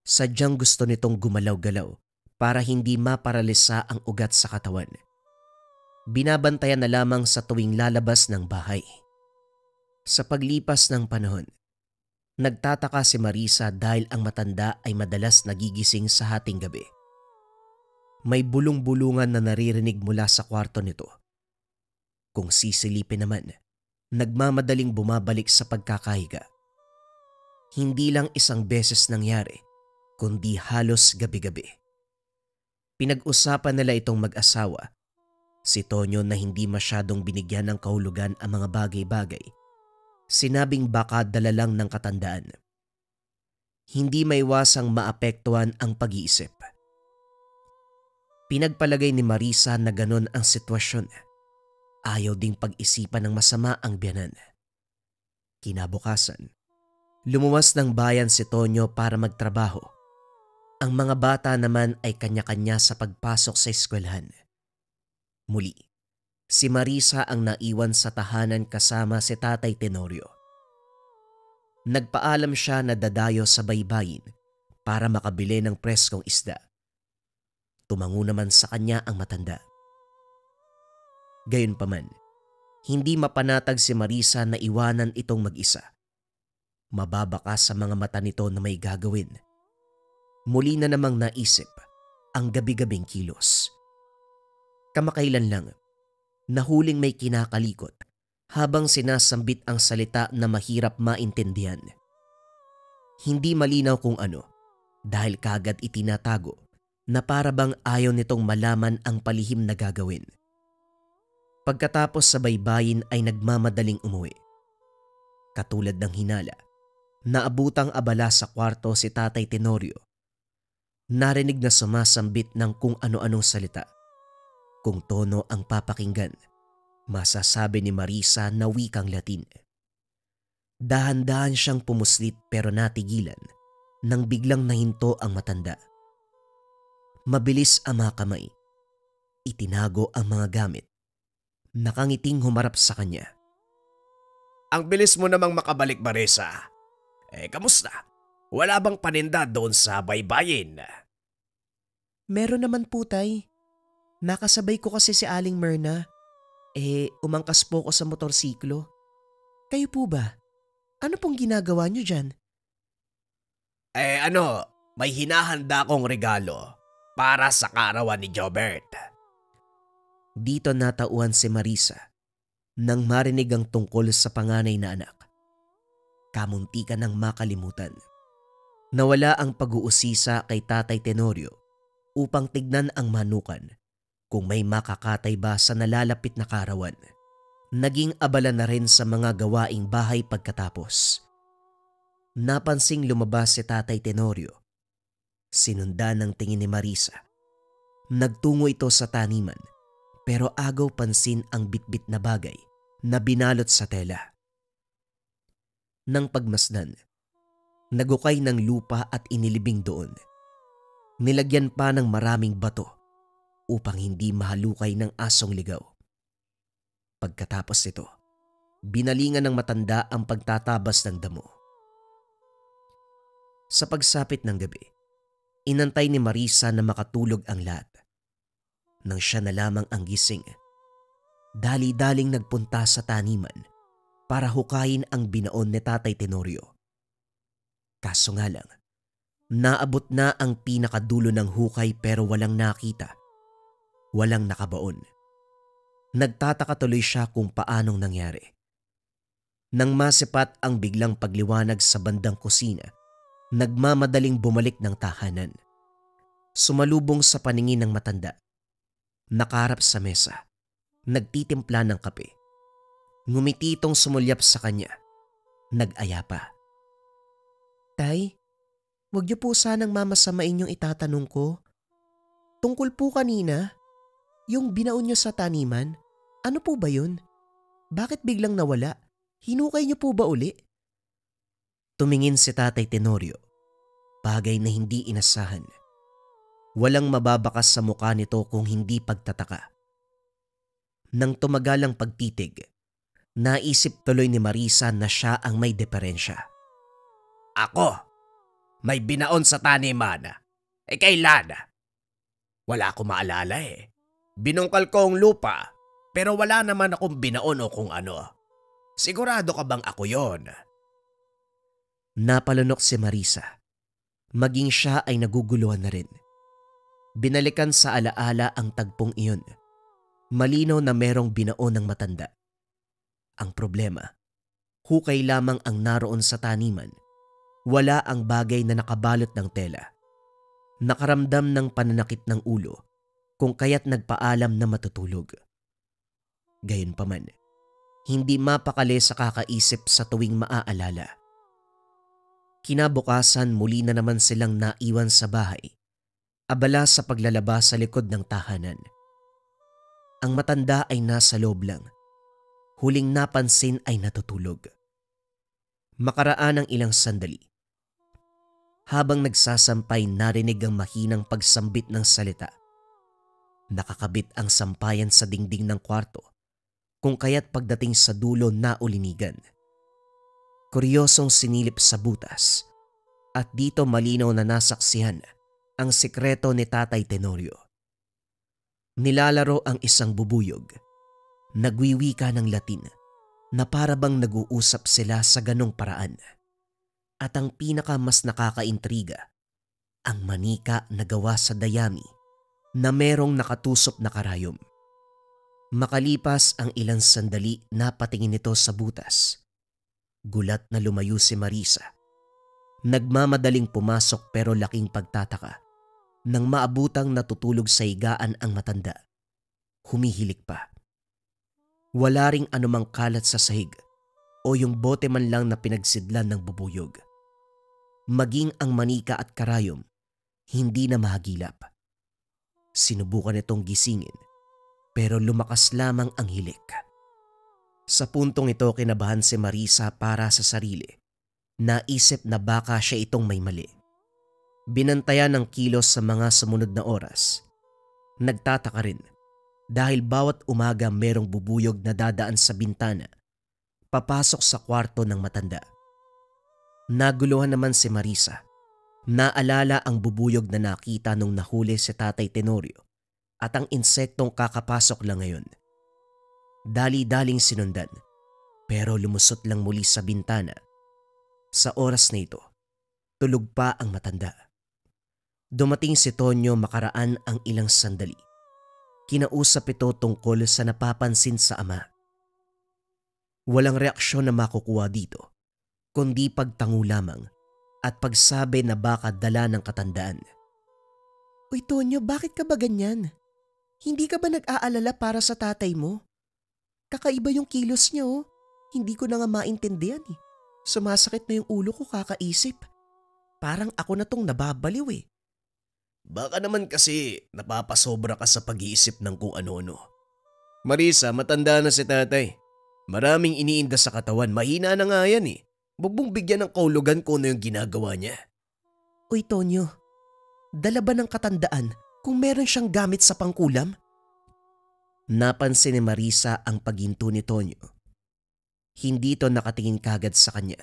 sadyang gusto nitong gumalaw-galaw para hindi maparalisa ang ugat sa katawan. Binabantayan na lamang sa tuwing lalabas ng bahay. Sa paglipas ng panahon, nagtataka si Marisa dahil ang matanda ay madalas nagigising sa hating gabi. May bulong-bulungan na naririnig mula sa kwarto nito. Kung sisilipin naman, nagmamadaling bumabalik sa pagkakahiga. Hindi lang isang beses nangyari, kundi halos gabi-gabi. Pinag-usapan nila itong mag-asawa. Si Tonyo na hindi masyadong binigyan ng kahulugan ang mga bagay-bagay. Sinabing baka dala lang ng katandaan. Hindi maiwasang maapektuhan ang pag-iisip. Pinagpalagay ni Marisa na ganon ang sitwasyon. Ayaw ding pag-isipan ng masama ang biyanan. Kinabukasan, lumuwas ng bayan si Tonyo para magtrabaho. Ang mga bata naman ay kanya-kanya sa pagpasok sa eskwelahan. Muli, si Marisa ang naiwan sa tahanan kasama si Tatay Tenorio. Nagpaalam siya na dadayo sa baybayin para makabili ng preskong isda. Tumango naman sa kanya ang matanda. Gayunpaman, hindi mapanatag si Marisa na iwanan itong mag-isa. Mababaka sa mga mata nito na may gagawin. Muli na namang naisip ang gabi-gabing kilos. Kamakailan lang, nahuling may kinakalikot habang sinasambit ang salita na mahirap maintindihan. Hindi malinaw kung ano dahil kagad itinatago na para bang ayaw nitong malaman ang palihim na gagawin. Pagkatapos sa baybayin ay nagmamadaling umuwi. Katulad ng hinala, naabutang abala sa kwarto si Tatay Tenorio. Narinig na sumasambit ng kung ano-anong salita. Kung tono ang papakinggan, masasabi ni Marisa na wikang Latin. Dahan-dahan siyang pumuslit pero natigilan nang biglang nahinto ang matanda. Mabilis ang mga kamay. Itinago ang mga gamit. Nakangiting humarap sa kanya. Ang bilis mo namang makabalik, Marisa. Kamusta? Wala bang paninda doon sa baybayin? Meron naman po, Tay. Nakasabay ko kasi si Aling Myrna. Umangkas po ko sa motorsiklo. Kayo po ba? Ano pong ginagawa niyo dyan? May hinahanda kong regalo para sa kaarawan ni Jobert. Dito natauhan si Marisa nang marinig ang tungkol sa panganay na anak. Kamuntikan ng makalimutan. Nawala ang pag-uusisa kay Tatay Tenorio upang tignan ang manukan kung may makakatay ba sa nalalapit na kaarawan. Naging abala na rin sa mga gawaing bahay pagkatapos. Napansing lumabas si Tatay Tenorio. Sinundan ng tingin ni Marisa. Nagtungo ito sa taniman pero agaw pansin ang bitbit na bagay na binalot sa tela. Nang pagmasdan, nagukay ng lupa at inilibing doon. Nilagyan pa ng maraming bato upang hindi mahalukay ng asong ligaw. Pagkatapos nito, binalingan ng matanda ang pagtatabas ng damo. Sa pagsapit ng gabi, inantay ni Marisa na makatulog ang lahat. Nang siya na lamang ang gising, dali-daling nagpunta sa taniman para hukayin ang binaon ni Tatay Tenorio. Kaso nga lang, naabot na ang pinakadulo ng hukay pero walang nakita. Walang nakabaon. Nagtataka tuloy siya kung paanong nangyari. Nang masipat ang biglang pagliwanag sa bandang kusina, nagmamadaling bumalik ng tahanan. Sumalubong sa paningin ng matanda. Nakaharap sa mesa, nagtitimpla ng kape. Ngumiti itong sumulyap sa kanya. Nag-aya pa. Tay, wag niyo po sanang mamasamain yung itatanong ko. Tungkol po kanina, yung binaon niyo sa taniman, ano po ba yun? Bakit biglang nawala? Hinukay niyo po ba uli? Tumingin si Tatay Tenorio. Bagay na hindi inasahan. Walang mababakas sa mukha nito kung hindi pagtataka. Nang tumagal ang pagtitig, naisip tuloy ni Marisa na siya ang may diferensya. Ako, may binaon sa taniman. Kailan? Wala akong maalala eh. Binungkal ko ang lupa, pero wala naman akong binaon o kung ano. Sigurado ka bang ako yon? Napalunok si Marisa. Maging siya ay naguguluhan na rin. Binalikan sa alaala ang tagpong iyon. Malinaw na merong binaon ng matanda. Ang problema, hukay lamang ang naroon sa taniman. Wala ang bagay na nakabalot ng tela. Nakaramdam ng pananakit ng ulo kung kaya't nagpaalam na matutulog. Gayunpaman, hindi mapakali sa kakaisip sa tuwing maaalala. Kinabukasan muli na naman silang naiwan sa bahay. Abala sa paglalaba sa likod ng tahanan. Ang matanda ay nasa loob lang. Huling napansin ay natutulog. Makaraan ng ilang sandali. Habang nagsasampay narinig ang mahinang pagsambit ng salita. Nakakabit ang sampayan sa dingding ng kwarto kung kaya't pagdating sa dulo naulinigan. Kuryosong sinilip sa butas at dito malinaw na nasaksihan ang sikreto ni Tatay Tenorio. Nilalaro ang isang bubuyog. Nagwiwika ng Latin na parabang nag-uusap sila sa ganong paraan. At ang pinaka mas nakakaintriga, ang manika na gawa sa dayami na merong nakatusop na karayom. Makalipas ang ilang sandali napatingin ito sa butas. Gulat na lumayo si Marisa. Nagmamadaling pumasok pero laking pagtataka. Nang maabutang natutulog sa higaan ang matanda, humihilik pa. Wala ring anumang kalat sa sahig o yung bote man lang na pinagsidlan ng bubuyog. Maging ang manika at karayom, hindi na mahagilap. Sinubukan itong gisingin pero lumakas lamang ang hilik. Sa puntong ito kinabahan si Marisa para sa sarili. Naisip na baka siya itong may mali. Binantayan ng kilos sa mga sumunod na oras. Nagtataka rin dahil bawat umaga merong bubuyog na dadaan sa bintana, papasok sa kwarto ng matanda. Naguluhan naman si Marisa. Naalala ang bubuyog na nakita nung nahuli si Tatay Tenorio at ang insektong kakapasok lang ngayon. Dali-daling sinundan pero lumusot lang muli sa bintana. Sa oras na ito, tulog pa ang matanda. Dumating si Tonyo makaraan ang ilang sandali. Kinausap ito tungkol sa napapansin sa ama. Walang reaksyon na makukuha dito, kundi pagtango lamang at pagsabi na baka dala ng katandaan. Uy Tonyo, bakit ka ba ganyan? Hindi ka ba nag-aalala para sa tatay mo? Kakaiba yung kilos niya oh. Hindi ko na nga maintindihan eh. Sumasakit na yung ulo ko kakaisip. Parang ako na tong nababaliw eh. Baka naman kasi napapasobra ka sa pag-iisip ng kung ano-ano. Marisa, matanda na si tatay. Maraming iniinda sa katawan, mahina na nga yan eh. Huwag mong bigyan ng kahulugan kung ano yung ginagawa niya. Uy Tonyo, dala ba ng katandaan kung meron siyang gamit sa pangkulam? Napansin ni Marisa ang paghinto ni Tonyo. Hindi ito nakatingin kagad sa kanya,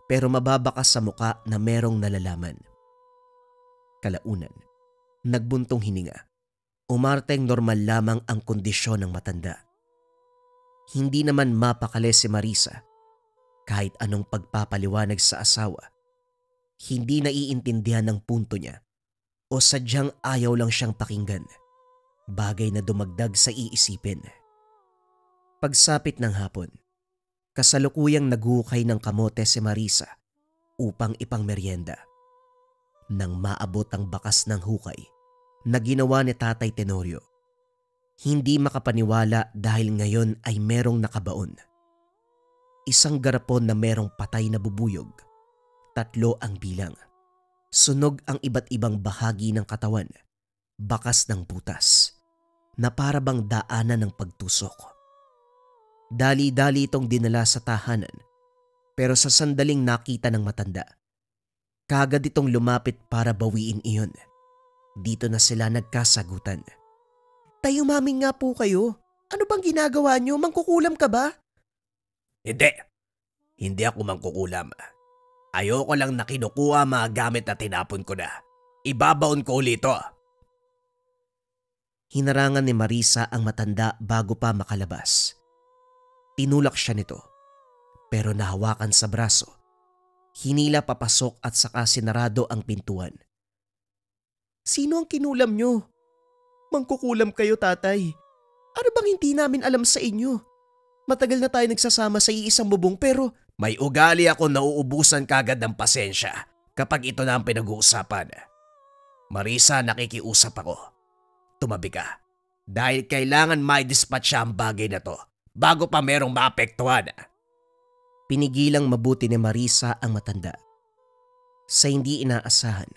pero mababakas sa muka na merong nalalaman. Kalaunan, nagbuntong hininga. Umarteng normal lamang ang kondisyon ng matanda. Hindi naman mapakali si Marisa kahit anong pagpapaliwanag sa asawa. Hindi naiintindihan ng punto niya o sadyang ayaw lang siyang pakinggan. Bagay na dumagdag sa iisipin. Pagsapit ng hapon, kasalukuyang naghukay ng kamote si Marisa upang ipangmeryenda. Nang maabot ang bakas ng hukay na ginawa ni Tatay Tenorio, hindi makapaniwala dahil ngayon ay merong nakabaon. Isang garapon na merong patay na bubuyog. 3 ang bilang. Sunog ang iba't ibang bahagi ng katawan. Bakas ng butas na para bang daanan ng pagtusok. Dali-dali itong dinala sa tahanan, pero sa sandaling nakita ng matanda, kagad itong lumapit para bawiin iyon. Dito na sila nagkasagutan. Tayo maming nga po kayo. Ano bang ginagawa niyo? Mangkukulam ka ba? Hindi. Hindi ako mangkukulam. Ayoko lang na kinukuha mga gamit na tinapon ko na. Ibabaon ko ulit ito. Hinarangan ni Marisa ang matanda bago pa makalabas. Tinulak siya nito, pero nahawakan sa braso. Hinila papasok at saka sinarado ang pintuan. Sino ang kinulam niyo? Mangkukulam kayo, tatay. Ano bang hindi namin alam sa inyo? Matagal na tayo nagsasama sa iisang bubong pero may ugali ako na uubusan kagad ng pasensya kapag ito na ang pinag-uusapan. Marisa, nakikiusap ako. Tumabi ka. Dahil kailangan may dispatcha ang bagay na to bago pa merong maapektuhan. Pinigilang mabuti ni Marisa ang matanda. Sa hindi inaasahan,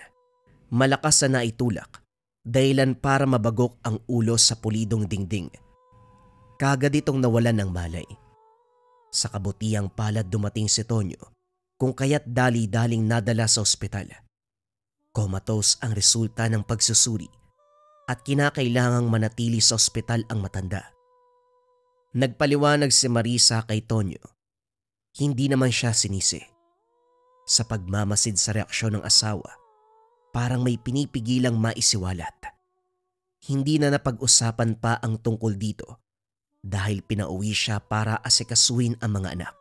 malakas na naitulak, dahilan para mabagok ang ulo sa pulidong dingding. Kagad itong nawalan ng malay. Sa kabutiang palad dumating si Tonyo, kung kaya't dali-daling nadala sa ospital. Comatose ang resulta ng pagsusuri at kinakailangang manatili sa ospital ang matanda. Nagpaliwanag si Marisa kay Tonyo. Hindi naman siya sinisi. Sa pagmamasid sa reaksyon ng asawa, parang may pinipigilang maisiwalat. Hindi na napag-usapan pa ang tungkol dito dahil pinauwi siya para asikasuhin ang mga anak.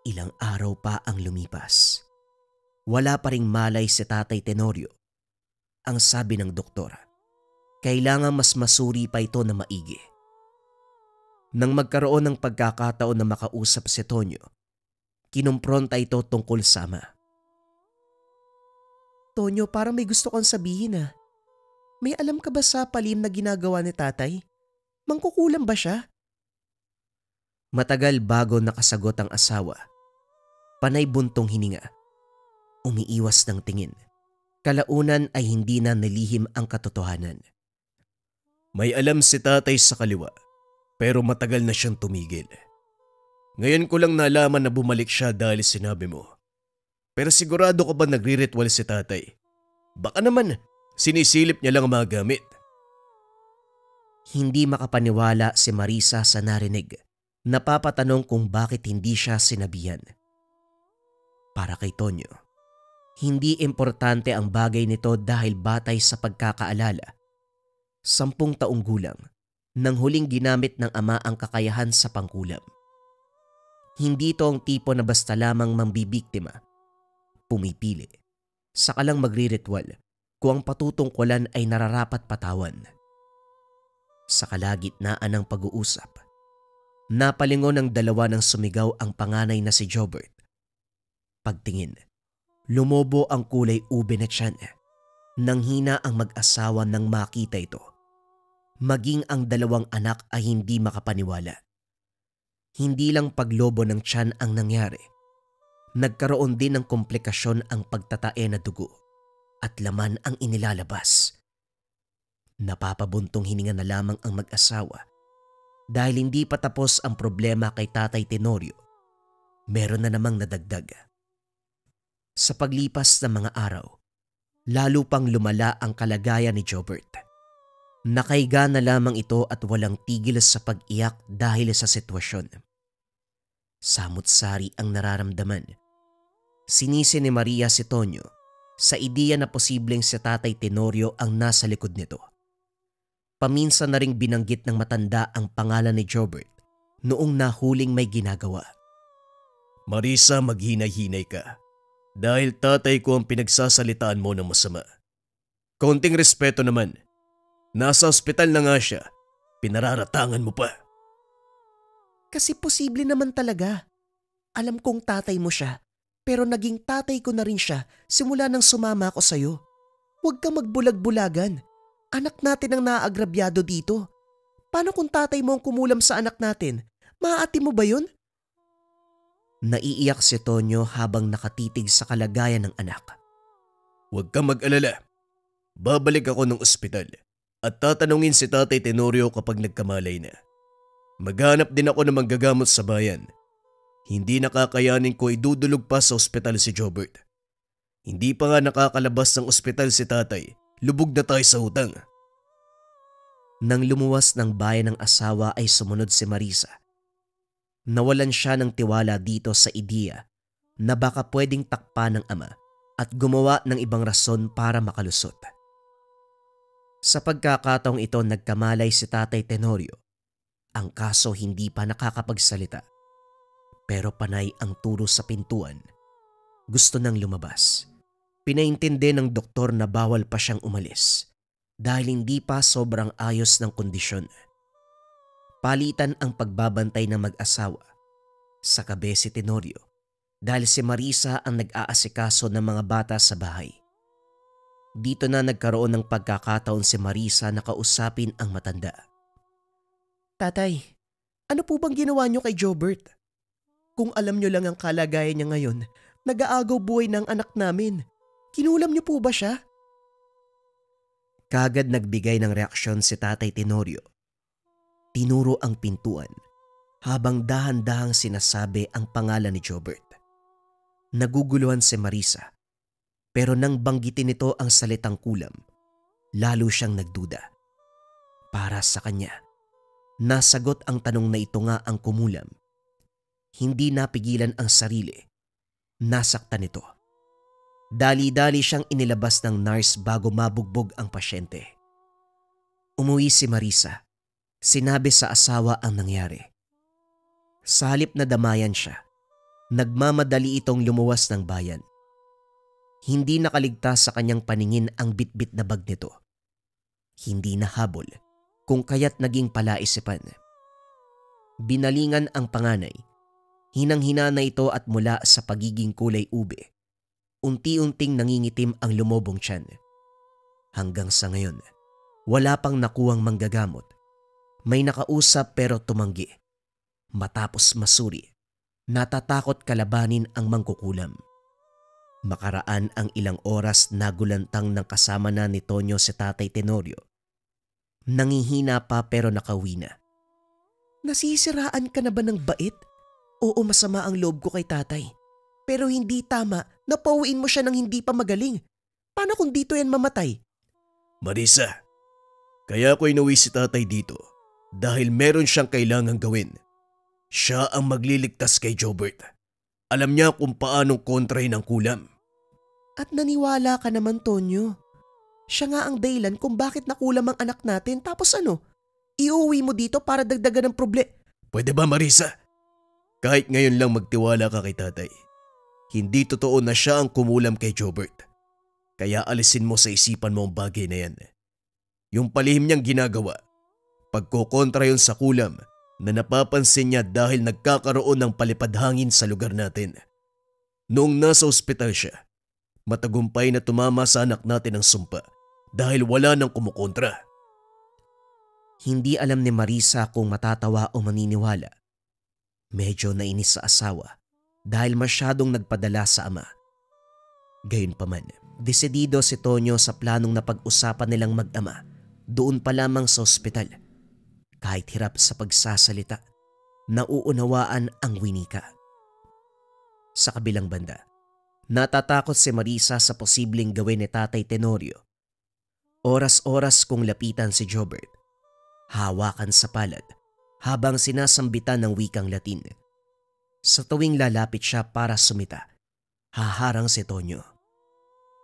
Ilang araw pa ang lumipas. Wala pa ring malay si Tatay Tenorio. Ang sabi ng doktor, kailangan mas masuri pa ito na maigi. Nang magkaroon ng pagkakataon na makausap si Tonyo, kinumpronta ito tungkol sa ama. Tonyo, parang may gusto kang sabihin ah. May alam ka ba sa palim na ginagawa ni tatay? Mangkukulam ba siya? Matagal bago nakasagot ang asawa. Panay buntong hininga. Umiiwas ng tingin. Kalaunan ay hindi na nilihim ang katotohanan. May alam si tatay sa kaliwa, pero matagal na siyang tumigil. Ngayon ko lang nalaman na bumalik siya dahil sinabi mo. Pero sigurado ka ba nagre-ritual si tatay? Baka naman sinisilip niya lang ang mga gamit. Hindi makapaniwala si Marisa sa narinig. Napapatanong kung bakit hindi siya sinabihan. Para kay Tonyo, hindi importante ang bagay nito dahil batay sa pagkakaalala. 10 taong gulang nang huling ginamit ng ama ang kakayahan sa pangkulam. Hindi ito ang tipo na basta lamang mambibiktima. Pumipili. Saka lang magre-ritual kung ang patutungkulan ay nararapat patawan. Sa kalagitnaan ng pag-uusap, napalingon ng dalawa nang sumigaw ang panganay na si Jobert. Pagtingin, lumobo ang kulay ube na tiyan. Nanghina ang mag-asawa nang makita ito. Maging ang 2 anak ay hindi makapaniwala. Hindi lang paglobo ng tiyan ang nangyari. Nagkaroon din ng komplikasyon ang pagtatae na dugo at laman ang inilalabas. Napapabuntong hininga na lamang ang mag-asawa dahil hindi pa tapos ang problema kay Tatay Tenorio. Meron na namang nadagdag. Sa paglipas ng mga araw, lalo pang lumala ang kalagayan ni Jobert. Nakaiga na lamang ito at walang tigil sa pag-iyak dahil sa sitwasyon. Samut-sari ang nararamdaman. Sinisi ni Maria si Tonyo sa ideya na posibleng si Tatay Tenorio ang nasa likod nito. Paminsan na ring binanggit ng matanda ang pangalan ni Jobert noong nahuling may ginagawa. Marisa, maghinay-hinay ka. Dahil tatay ko ang pinagsasalitaan mo ng masama. Konting respeto naman. Nasa ospital na nga siya. Pinararatangan mo pa. Kasi posible naman talaga. Alam kong tatay mo siya, pero naging tatay ko na rin siya simula nang sumama ako sa'yo. Huwag kang magbulag-bulagan. Anak natin ang naaagrabyado dito. Paano kung tatay mo ang kumulam sa anak natin? Maaati mo ba yun? Naiiyak si Tonyo habang nakatitig sa kalagayan ng anak. Huwag kang mag-alala. Babalik ako ng ospital at tatanungin si Tatay Tenorio kapag nagkamalay na. Maghanap din ako ng manggagamot sa bayan. Hindi nakakayanin ko idudulog pa sa ospital si Jobert. Hindi pa nga nakakalabas ng ospital si tatay. Lubog na tayo sa utang. Nang lumuwas ng bayan ng asawa ay sumunod si Marisa. Nawalan siya ng tiwala dito sa ideya na baka pwedeng takpan ng ama at gumawa ng ibang rason para makalusot. Sa pagkakataong ito nagkamalay si Tatay Tenorio. Ang kaso hindi pa nakakapagsalita. Pero panay ang turo sa pintuan. Gusto nang lumabas. Pinaintindi ng doktor na bawal pa siyang umalis dahil hindi pa sobrang ayos ng kondisyon. Palitan ang pagbabantay ng mag-asawa. Sa kabe si Tenorio dahil si Marisa ang nag-aasikaso ng mga bata sa bahay. Dito na nagkaroon ng pagkakataon si Marisa na kausapin ang matanda. Tatay, ano po bang ginawa niyo kay Jobert? Kung alam niyo lang ang kalagayan niya ngayon, nag-aagaw buhay ng anak namin. Kinulam niyo po ba siya? Kagad nagbigay ng reaksyon si Tatay Tenorio. Tinuro ang pintuan habang dahan-dahang sinasabi ang pangalan ni Jobert. Naguguluhan si Marisa pero nang banggitin nito ang salitang kulam, lalo siyang nagduda. Para sa kanya, nasagot ang tanong na ito nga ang kumulam. Hindi napigilan ang sarili. Nasaktan ito. Dali-dali siyang inilabas ng nurse bago mabugbog ang pasyente. Umuwi si Marisa. Sinabi sa asawa ang nangyari. Sa halip na damayan siya, nagmamadali itong lumuwas ng bayan. Hindi nakaligtas sa kanyang paningin ang bitbit na bag nito. Hindi nahabol kung kaya't naging palaisipan. Binalingan ang panganay. Hinang-hina na ito at mula sa pagiging kulay ube. Unti-unting nangingitim ang lumobong tiyan. Hanggang sa ngayon, wala pang nakuhang manggagamot. May nakausap pero tumanggi. Matapos masuri, natatakot kalabanin ang mangkukulam. Makaraan ang ilang oras nagulantang ng kasama na ni Tonyo si Tatay Tenorio. Nangihina pa pero nakauwi na. Nasisiraan ka na ba ng bait? Oo, masama ang loob ko kay tatay. Pero hindi tama na pauwiin mo siya ng hindi pa magaling. Paano kung dito yan mamatay? Marisa, kaya ko inuwi si tatay dito dahil meron siyang kailangang gawin. Siya ang magliligtas kay Jobert. Alam niya kung paanong kontrahin ang kulam. At naniwala ka naman, Tonyo. Siya nga ang dahilan kung bakit nakulam ang anak natin. Tapos ano? Iuwi mo dito para dagdagan ng Pwede ba, Marisa? Kahit ngayon lang magtiwala ka kay tatay. Hindi totoo na siya ang kumulam kay Jobert. Kaya alisin mo sa isipan mo ang bagay na yan. Yung palihim niyang ginagawa, pagkokontra yun sa kulam na napapansin niya dahil nagkakaroon ng palipadhangin sa lugar natin. Noong nasa ospital siya, matagumpay na tumama sa anak natin ang sumpa dahil wala nang kumukontra. Hindi alam ni Marisa kung matatawa o maniniwala. Medyo nainis sa asawa dahil masyadong nagpadala sa ama. Gayunpaman, desidido si Tonyo sa planong napag-usapan nilang mag-ama doon pa lamang sa ospital. Kahit hirap sa pagsasalita, nauunawaan ang winika. Sa kabilang banda, natatakot si Marisa sa posibleng gawin ni Tatay Tenorio. Oras-oras kong lapitan si Jobert, hawakan sa palad habang sinasambitan ng wikang Latin. Sa tuwing lalapit siya para sumita, haharang si Tonyo.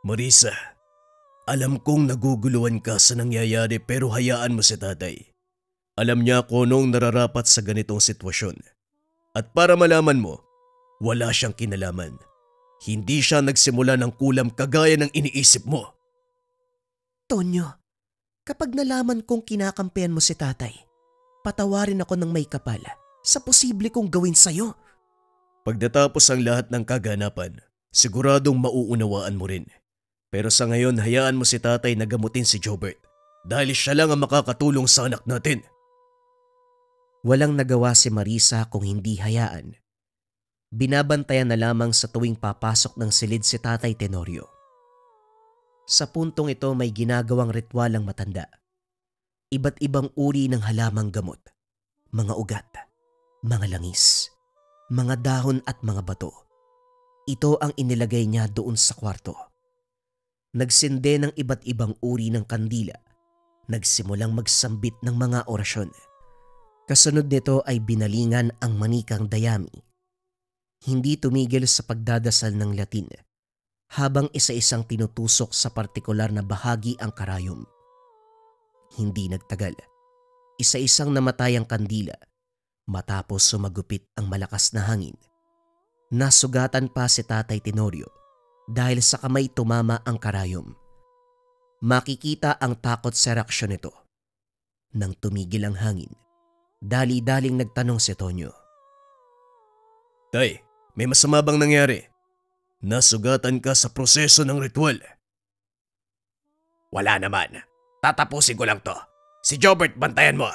Marisa, alam kong naguguluhan ka sa nangyayari pero hayaan mo si tatay. Alam niya kung anong nararapat sa ganitong sitwasyon. At para malaman mo, wala siyang kinalaman. Hindi siya nagsimula ng kulam kagaya ng iniisip mo. Tonyo, kapag nalaman kong kinakampihan mo si tatay, patawarin ako ng may kapal sa posible kong gawin sa'yo. Pagdatapos ang lahat ng kaganapan, siguradong mauunawaan mo rin. Pero sa ngayon, hayaan mo si tatay na gamutin si Jobert dahil siya lang ang makakatulong sa anak natin. Walang nagawa si Marisa kung hindi hayaan. Binabantayan na lamang sa tuwing papasok ng silid si Tatay Tenorio. Sa puntong ito may ginagawang ritual ang matanda. Iba't ibang uri ng halamang gamot, mga ugat, mga langis, mga dahon at mga bato. Ito ang inilagay niya doon sa kwarto. Nagsinde ng iba't ibang uri ng kandila, nagsimulang magsambit ng mga orasyon. Kasunod nito ay binalingan ang manikang dayami. Hindi tumigil sa pagdadasal ng Latin habang isa-isang tinutusok sa partikular na bahagi ang karayom. Hindi nagtagal, isa-isang namatay ang kandila matapos sumagupit ang malakas na hangin. Nasugatan pa si Tatay Tenorio dahil sa kamay tumama ang karayom. Makikita ang takot sa reaksyon nito. Nang tumigil ang hangin, dali-daling nagtanong si Tonyo. Tay, may masama bang nangyari? Nasugatan ka sa proseso ng ritual. Wala naman. Tatapusin ko lang to. Si Jobert, bantayan mo.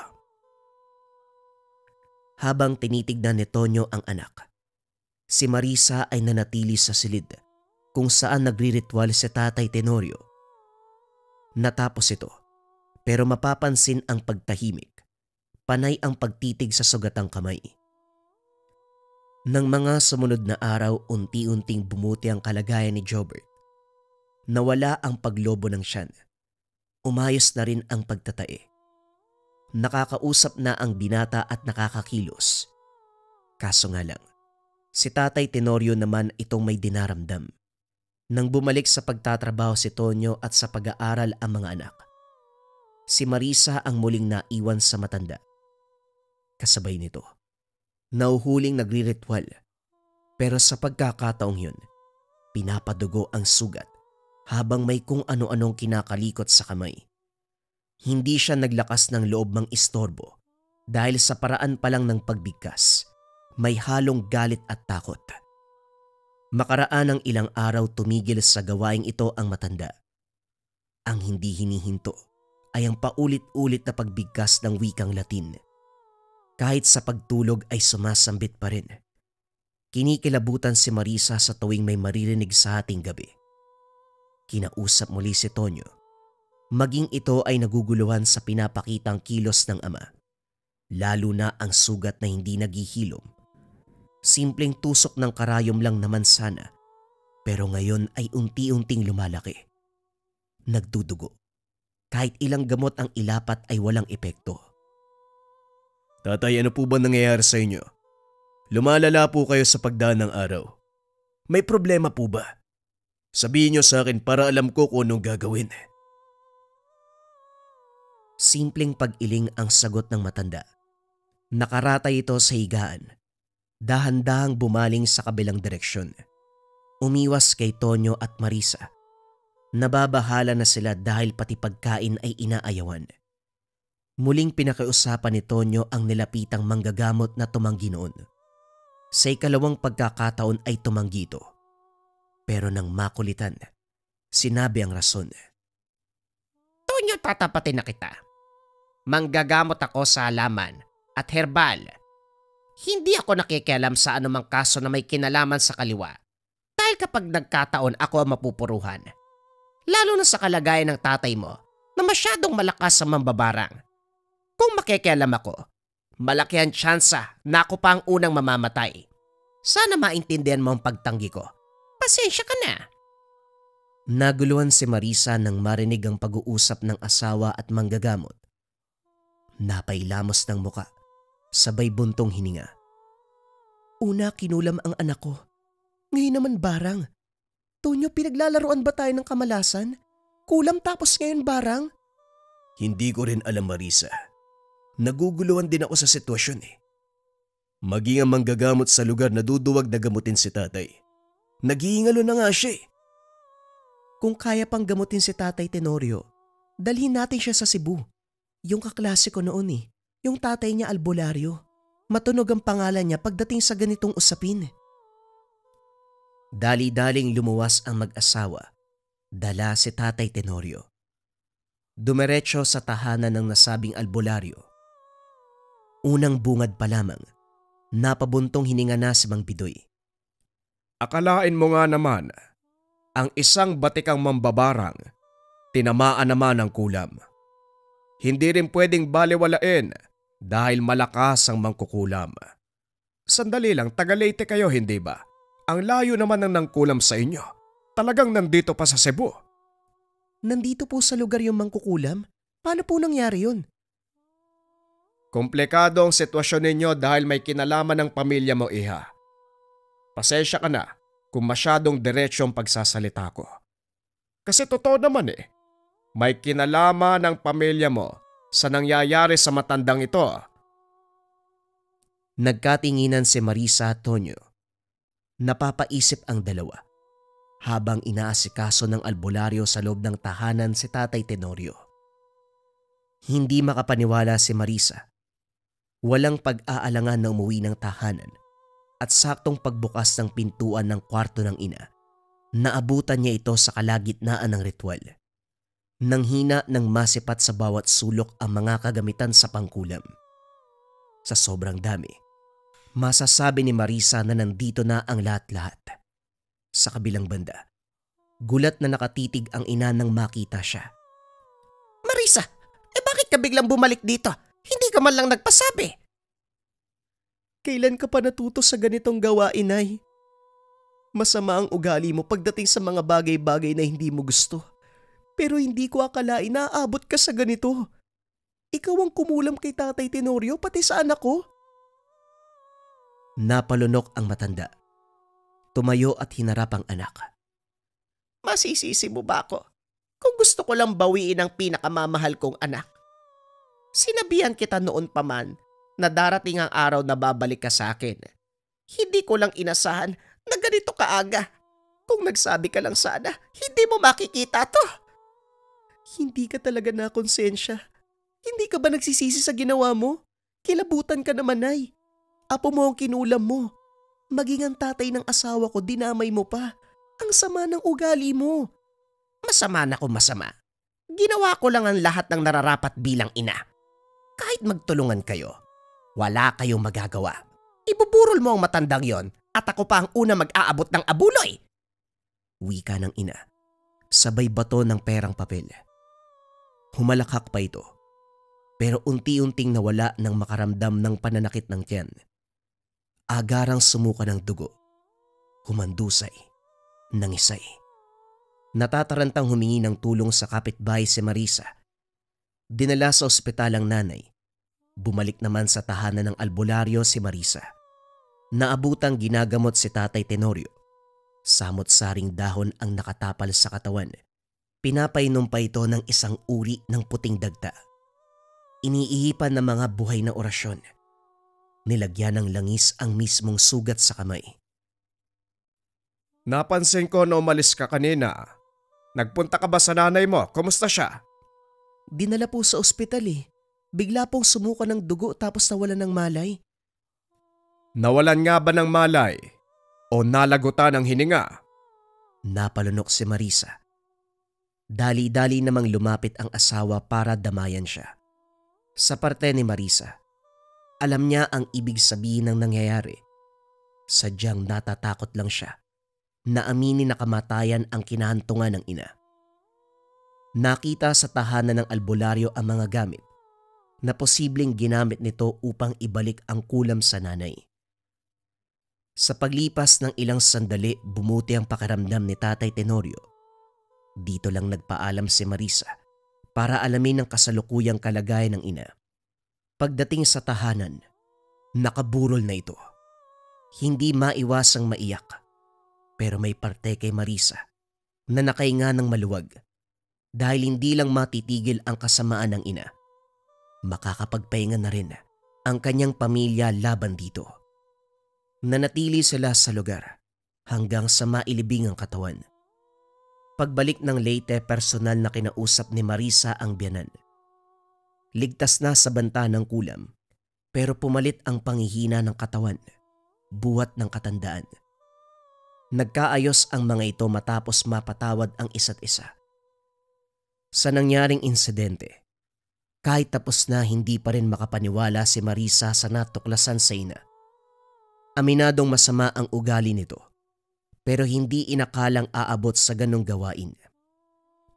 Habang tinitignan ni Tonyo ang anak, si Marisa ay nanatili sa silid kung saan nagriritual si Tatay Tenorio. Natapos ito, pero mapapansin ang pagtahimik. Panay ang pagtitig sa sugatang kamay. Nang mga sumunod na araw, unti-unting bumuti ang kalagayan ni Jobert. Nawala ang paglobo ng tiyan. Umayos na rin ang pagtatae. Nakakausap na ang binata at nakakakilos. Kaso nga lang, si Tatay Tenorio naman itong may dinaramdam. Nang bumalik sa pagtatrabaho si Tonyo at sa pag-aaral ang mga anak, si Marisa ang muling naiwan sa matanda. Kasabay nito, nauhuling nagriritual, pero sa pagkakataong yun, pinapadugo ang sugat habang may kung ano-anong kinakalikot sa kamay. Hindi siya naglakas ng loob mang istorbo dahil sa paraan pa lang ng pagbigkas, may halong galit at takot. Makaraan ng ilang araw tumigil sa gawaing ito ang matanda. Ang hindi hinihinto ay ang paulit-ulit na pagbigkas ng wikang Latin. Kahit sa pagtulog ay sumasambit pa rin. Kinikilabutan si Marisa sa tuwing may maririnig sa hating gabi. Kinausap muli si Tonyo. Maging ito ay naguguluhan sa pinapakitang kilos ng ama. Lalo na ang sugat na hindi naghihilom. Simpleng tusok ng karayom lang naman sana, pero ngayon ay unti-unting lumalaki. Nagdudugo. Kahit ilang gamot ang ilapat ay walang epekto. Tatay, ano po ba nangyayari sa inyo? Lumalala po kayo sa pagdaan ng araw. May problema po ba? Sabihin niyo sa akin para alam ko kung anong gagawin. Simpleng pag-iling ang sagot ng matanda. Nakaratay ito sa higaan. Dahan-dahang bumaling sa kabilang direksyon. Umiwas kay Tonyo at Marisa. Nababahala na sila dahil pati pagkain ay inaayawan. Muling pinakiusapan ni Tonyo ang nilapitang manggagamot na tumanggi noon. Sa ikalawang pagkakataon ay tumanggi ito. Pero nang makulitan, sinabi ang rason. Tonyo, tatapatin na kita. Manggagamot ako sa halaman at herbal. Hindi ako nakikialam sa anumang kaso na may kinalaman sa kaliwa. Dahil kapag nagkataon ako ang mapupuruhan. Lalo na sa kalagayan ng tatay mo na masyadong malakas sa mambabarang. Kung makikialam ako, malaki ang tsansa na ako pa ang unang mamamatay. Sana maintindihan mo ang pagtanggi ko. Pasensya ka na. Naguluhan si Marisa nang marinig ang pag-uusap ng asawa at manggagamot. Napailamos ng muka, sabay buntong hininga. Una kinulam ang anak ko. Ngayon naman barang. Tonyo, pinaglalaroan ba tayo ng kamalasan? Kulam tapos ngayon barang? Hindi ko rin alam, Marisa. Naguguluhan din ako sa sitwasyon eh. Maging ang manggagamot sa lugar na duduwag na gamutin si tatay. Nag-iingalo na nga siya eh. Kung kaya pang gamutin si Tatay Tenorio, dalhin natin siya sa Cebu. Yung kaklase ko noon eh. Yung tatay niya albularyo. Matunog ang pangalan niya pagdating sa ganitong usapin. Dali-daling lumuwas ang mag-asawa. Dala si Tatay Tenorio. Dumiretso sa tahanan ng nasabing albularyo. Unang bungad pa lamang, napabuntong hininga na si Mang Bidoy. Akalain mo nga naman, ang isang batikang mambabarang, tinamaan naman ng kulam. Hindi rin pwedeng balewalain dahil malakas ang mangkukulam. Sandali lang, taga Leyte kayo, hindi ba? Ang layo naman ng nangkulam sa inyo. Talagang nandito pa sa Cebu. Nandito po sa lugar yung mangkukulam? Paano po nangyari yun? Komplikado ang sitwasyon ninyo dahil may kinalaman ng pamilya mo, iha. Pasensya ka na kung masyadong diretsyo ang pagsasalita ko. Kasi totoo naman eh, may kinalaman ng pamilya mo sa nangyayari sa matandang ito. Nagkatinginan si Marisa at Tonyo. Napapaisip ang dalawa habang inaasikaso ng albularyo sa loob ng tahanan si Tatay Tenorio. Hindi makapaniwala si Marisa. Walang pag-aalangan na umuwi ng tahanan at saktong pagbukas ng pintuan ng kwarto ng ina, naabutan niya ito sa kalagitnaan ng ritual. Nang hina ng masipat sa bawat sulok ang mga kagamitan sa pangkulam. Sa sobrang dami, masasabi ni Marisa na nandito na ang lahat-lahat. Sa kabilang banda, gulat na nakatitig ang ina nang makita siya. Marisa, bakit ka biglang bumalik dito? Hindi ka man lang nagpasabi. Kailan ka pa natuto sa ganitong gawain, Nay? Masama ang ugali mo pagdating sa mga bagay-bagay na hindi mo gusto. Pero hindi ko akalain na aabot ka sa ganito. Ikaw ang kumulam kay Tatay Tenorio pati sa anak ko. Napalunok ang matanda. Tumayo at hinarap ang anak. Masisisi mo ba ako kung gusto ko lang bawiin ang pinakamamahal kong anak? Sinabihan kita noon pa man na darating ang araw na babalik ka sa akin. Hindi ko lang inasahan na ganito kaaga. Kung nagsabi ka lang sana, hindi mo makikita to. Hindi ka talaga nakonsensya. Hindi ka ba nagsisisi sa ginawa mo? Kilabutan ka naman, Nay. Apo mo ang kinulam mo. Maging ang tatay ng asawa ko, dinamay mo pa. Ang sama ng ugali mo. Masama na kung masama. Ginawa ko lang ang lahat ng nararapat bilang ina. Kahit magtulungan kayo, wala kayong magagawa. Ibuburol mo ang matandang yon at ako pa ang una mag-aabot ng abuloy. Wika ng ina, sabay bato ng perang papel. Humalakhak pa ito, pero unti-unting nawala ng makaramdam ng pananakit ng tiyan. Agarang sumuka ng dugo, humandusay, nangisay. Natatarantang humingi ng tulong sa kapitbahay si Marisa. Dinala sa ospital ang nanay. Bumalik naman sa tahanan ng albularyo si Marisa. Naabutang ginagamot si Tatay Tenorio. Samot-saring dahon ang nakatapal sa katawan. Pinapainom pa ito ng isang uri ng puting dagta. Iniihipan ng mga buhay na orasyon. Nilagyan ng langis ang mismong sugat sa kamay. Napansin ko na umalis ka kanina. Nagpunta ka ba sa nanay mo? Kumusta siya? Dinala po sa ospital eh. Bigla pong sumuka ng dugo tapos nawalan ng malay. Nawalan nga ba ng malay? O nalagutan ng hininga? Napalunok si Marisa. Dali-dali namang lumapit ang asawa para damayan siya. Sa parte ni Marisa, Alam niya ang ibig sabihin ng nangyayari. Sadyang natatakot lang siya na aminin na kamatayan ang kinahantungan ng ina. Nakita sa tahanan ng albularyo ang mga gamit na posibleng ginamit nito upang ibalik ang kulam sa nanay. Sa paglipas ng ilang sandali, bumuti ang pakiramdam ni Tatay Tenorio. Dito lang nagpaalam si Marisa para alamin ang kasalukuyang kalagayan ng ina. Pagdating sa tahanan, nakaburol na ito. Hindi maiwasang maiyak, pero may parte kay Marisa na nakahinga ng maluwag dahil hindi lang matitigil ang kasamaan ng ina. Makakapagpahinga na rin ang kanyang pamilya laban dito. Nanatili sila sa lugar hanggang sa mailibing ang katawan. Pagbalik ng Leyte, personal na kinausap ni Marisa ang biyanan. Ligtas na sa banta ng kulam, pero pumalit ang panghihina ng katawan, buhat ng katandaan. Nagkaayos ang mga ito matapos mapatawad ang isa't isa. Sa nangyaring insidente, kahit tapos na hindi pa rin makapaniwala si Marisa sa natuklasan sa ina. Aminadong masama ang ugali nito, pero hindi inakalang aabot sa ganong gawain.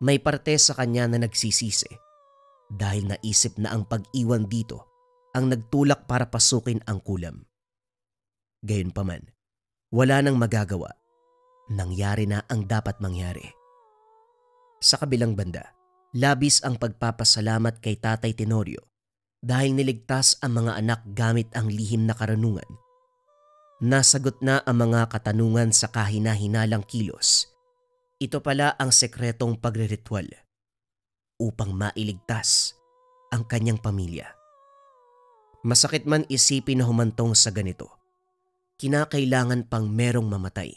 May parte sa kanya na nagsisisi dahil naisip na ang pag-iwan dito ang nagtulak para pasukin ang kulam. Gayunpaman, wala nang magagawa. Nangyari na ang dapat mangyari. Sa kabilang banda, labis ang pagpapasalamat kay Tatay Tenorio dahil niligtas ang mga anak gamit ang lihim na karunungan. Nasagot na ang mga katanungan sa kahina-hinalang kilos. Ito pala ang sekretong pagre-ritual upang mailigtas ang kanyang pamilya. Masakit man isipin na humantong sa ganito, kinakailangan pang merong mamatay.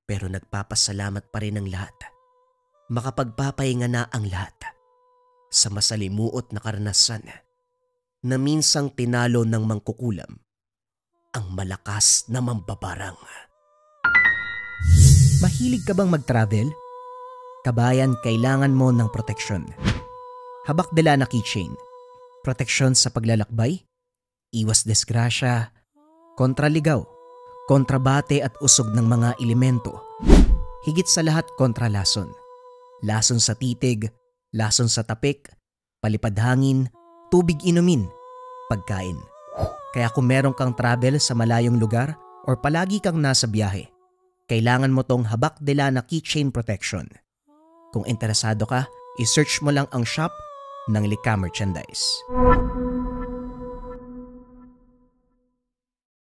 Pero nagpapasalamat pa rin ang lahat. Makapagpapahinga na ang lahat sa masalimuot na karanasan na minsang tinalo ng mangkukulam ang malakas na mambabarang. Mahilig ka bang mag-travel? Kabayan, kailangan mo ng proteksyon. Habak de Lana Keychain. Proteksyon sa paglalakbay, iwas disgrasya, kontraligaw, kontrabate at usog ng mga elemento. Higit sa lahat, kontra lason. Lason sa titig, lason sa tapik, palipad hangin, tubig inumin, pagkain. Kaya kung meron kang travel sa malayong lugar or palagi kang nasa biyahe, kailangan mo tong Habak de Lana Keychain Protection. Kung interesado ka, i-search mo lang ang shop ng Lika Merchandise.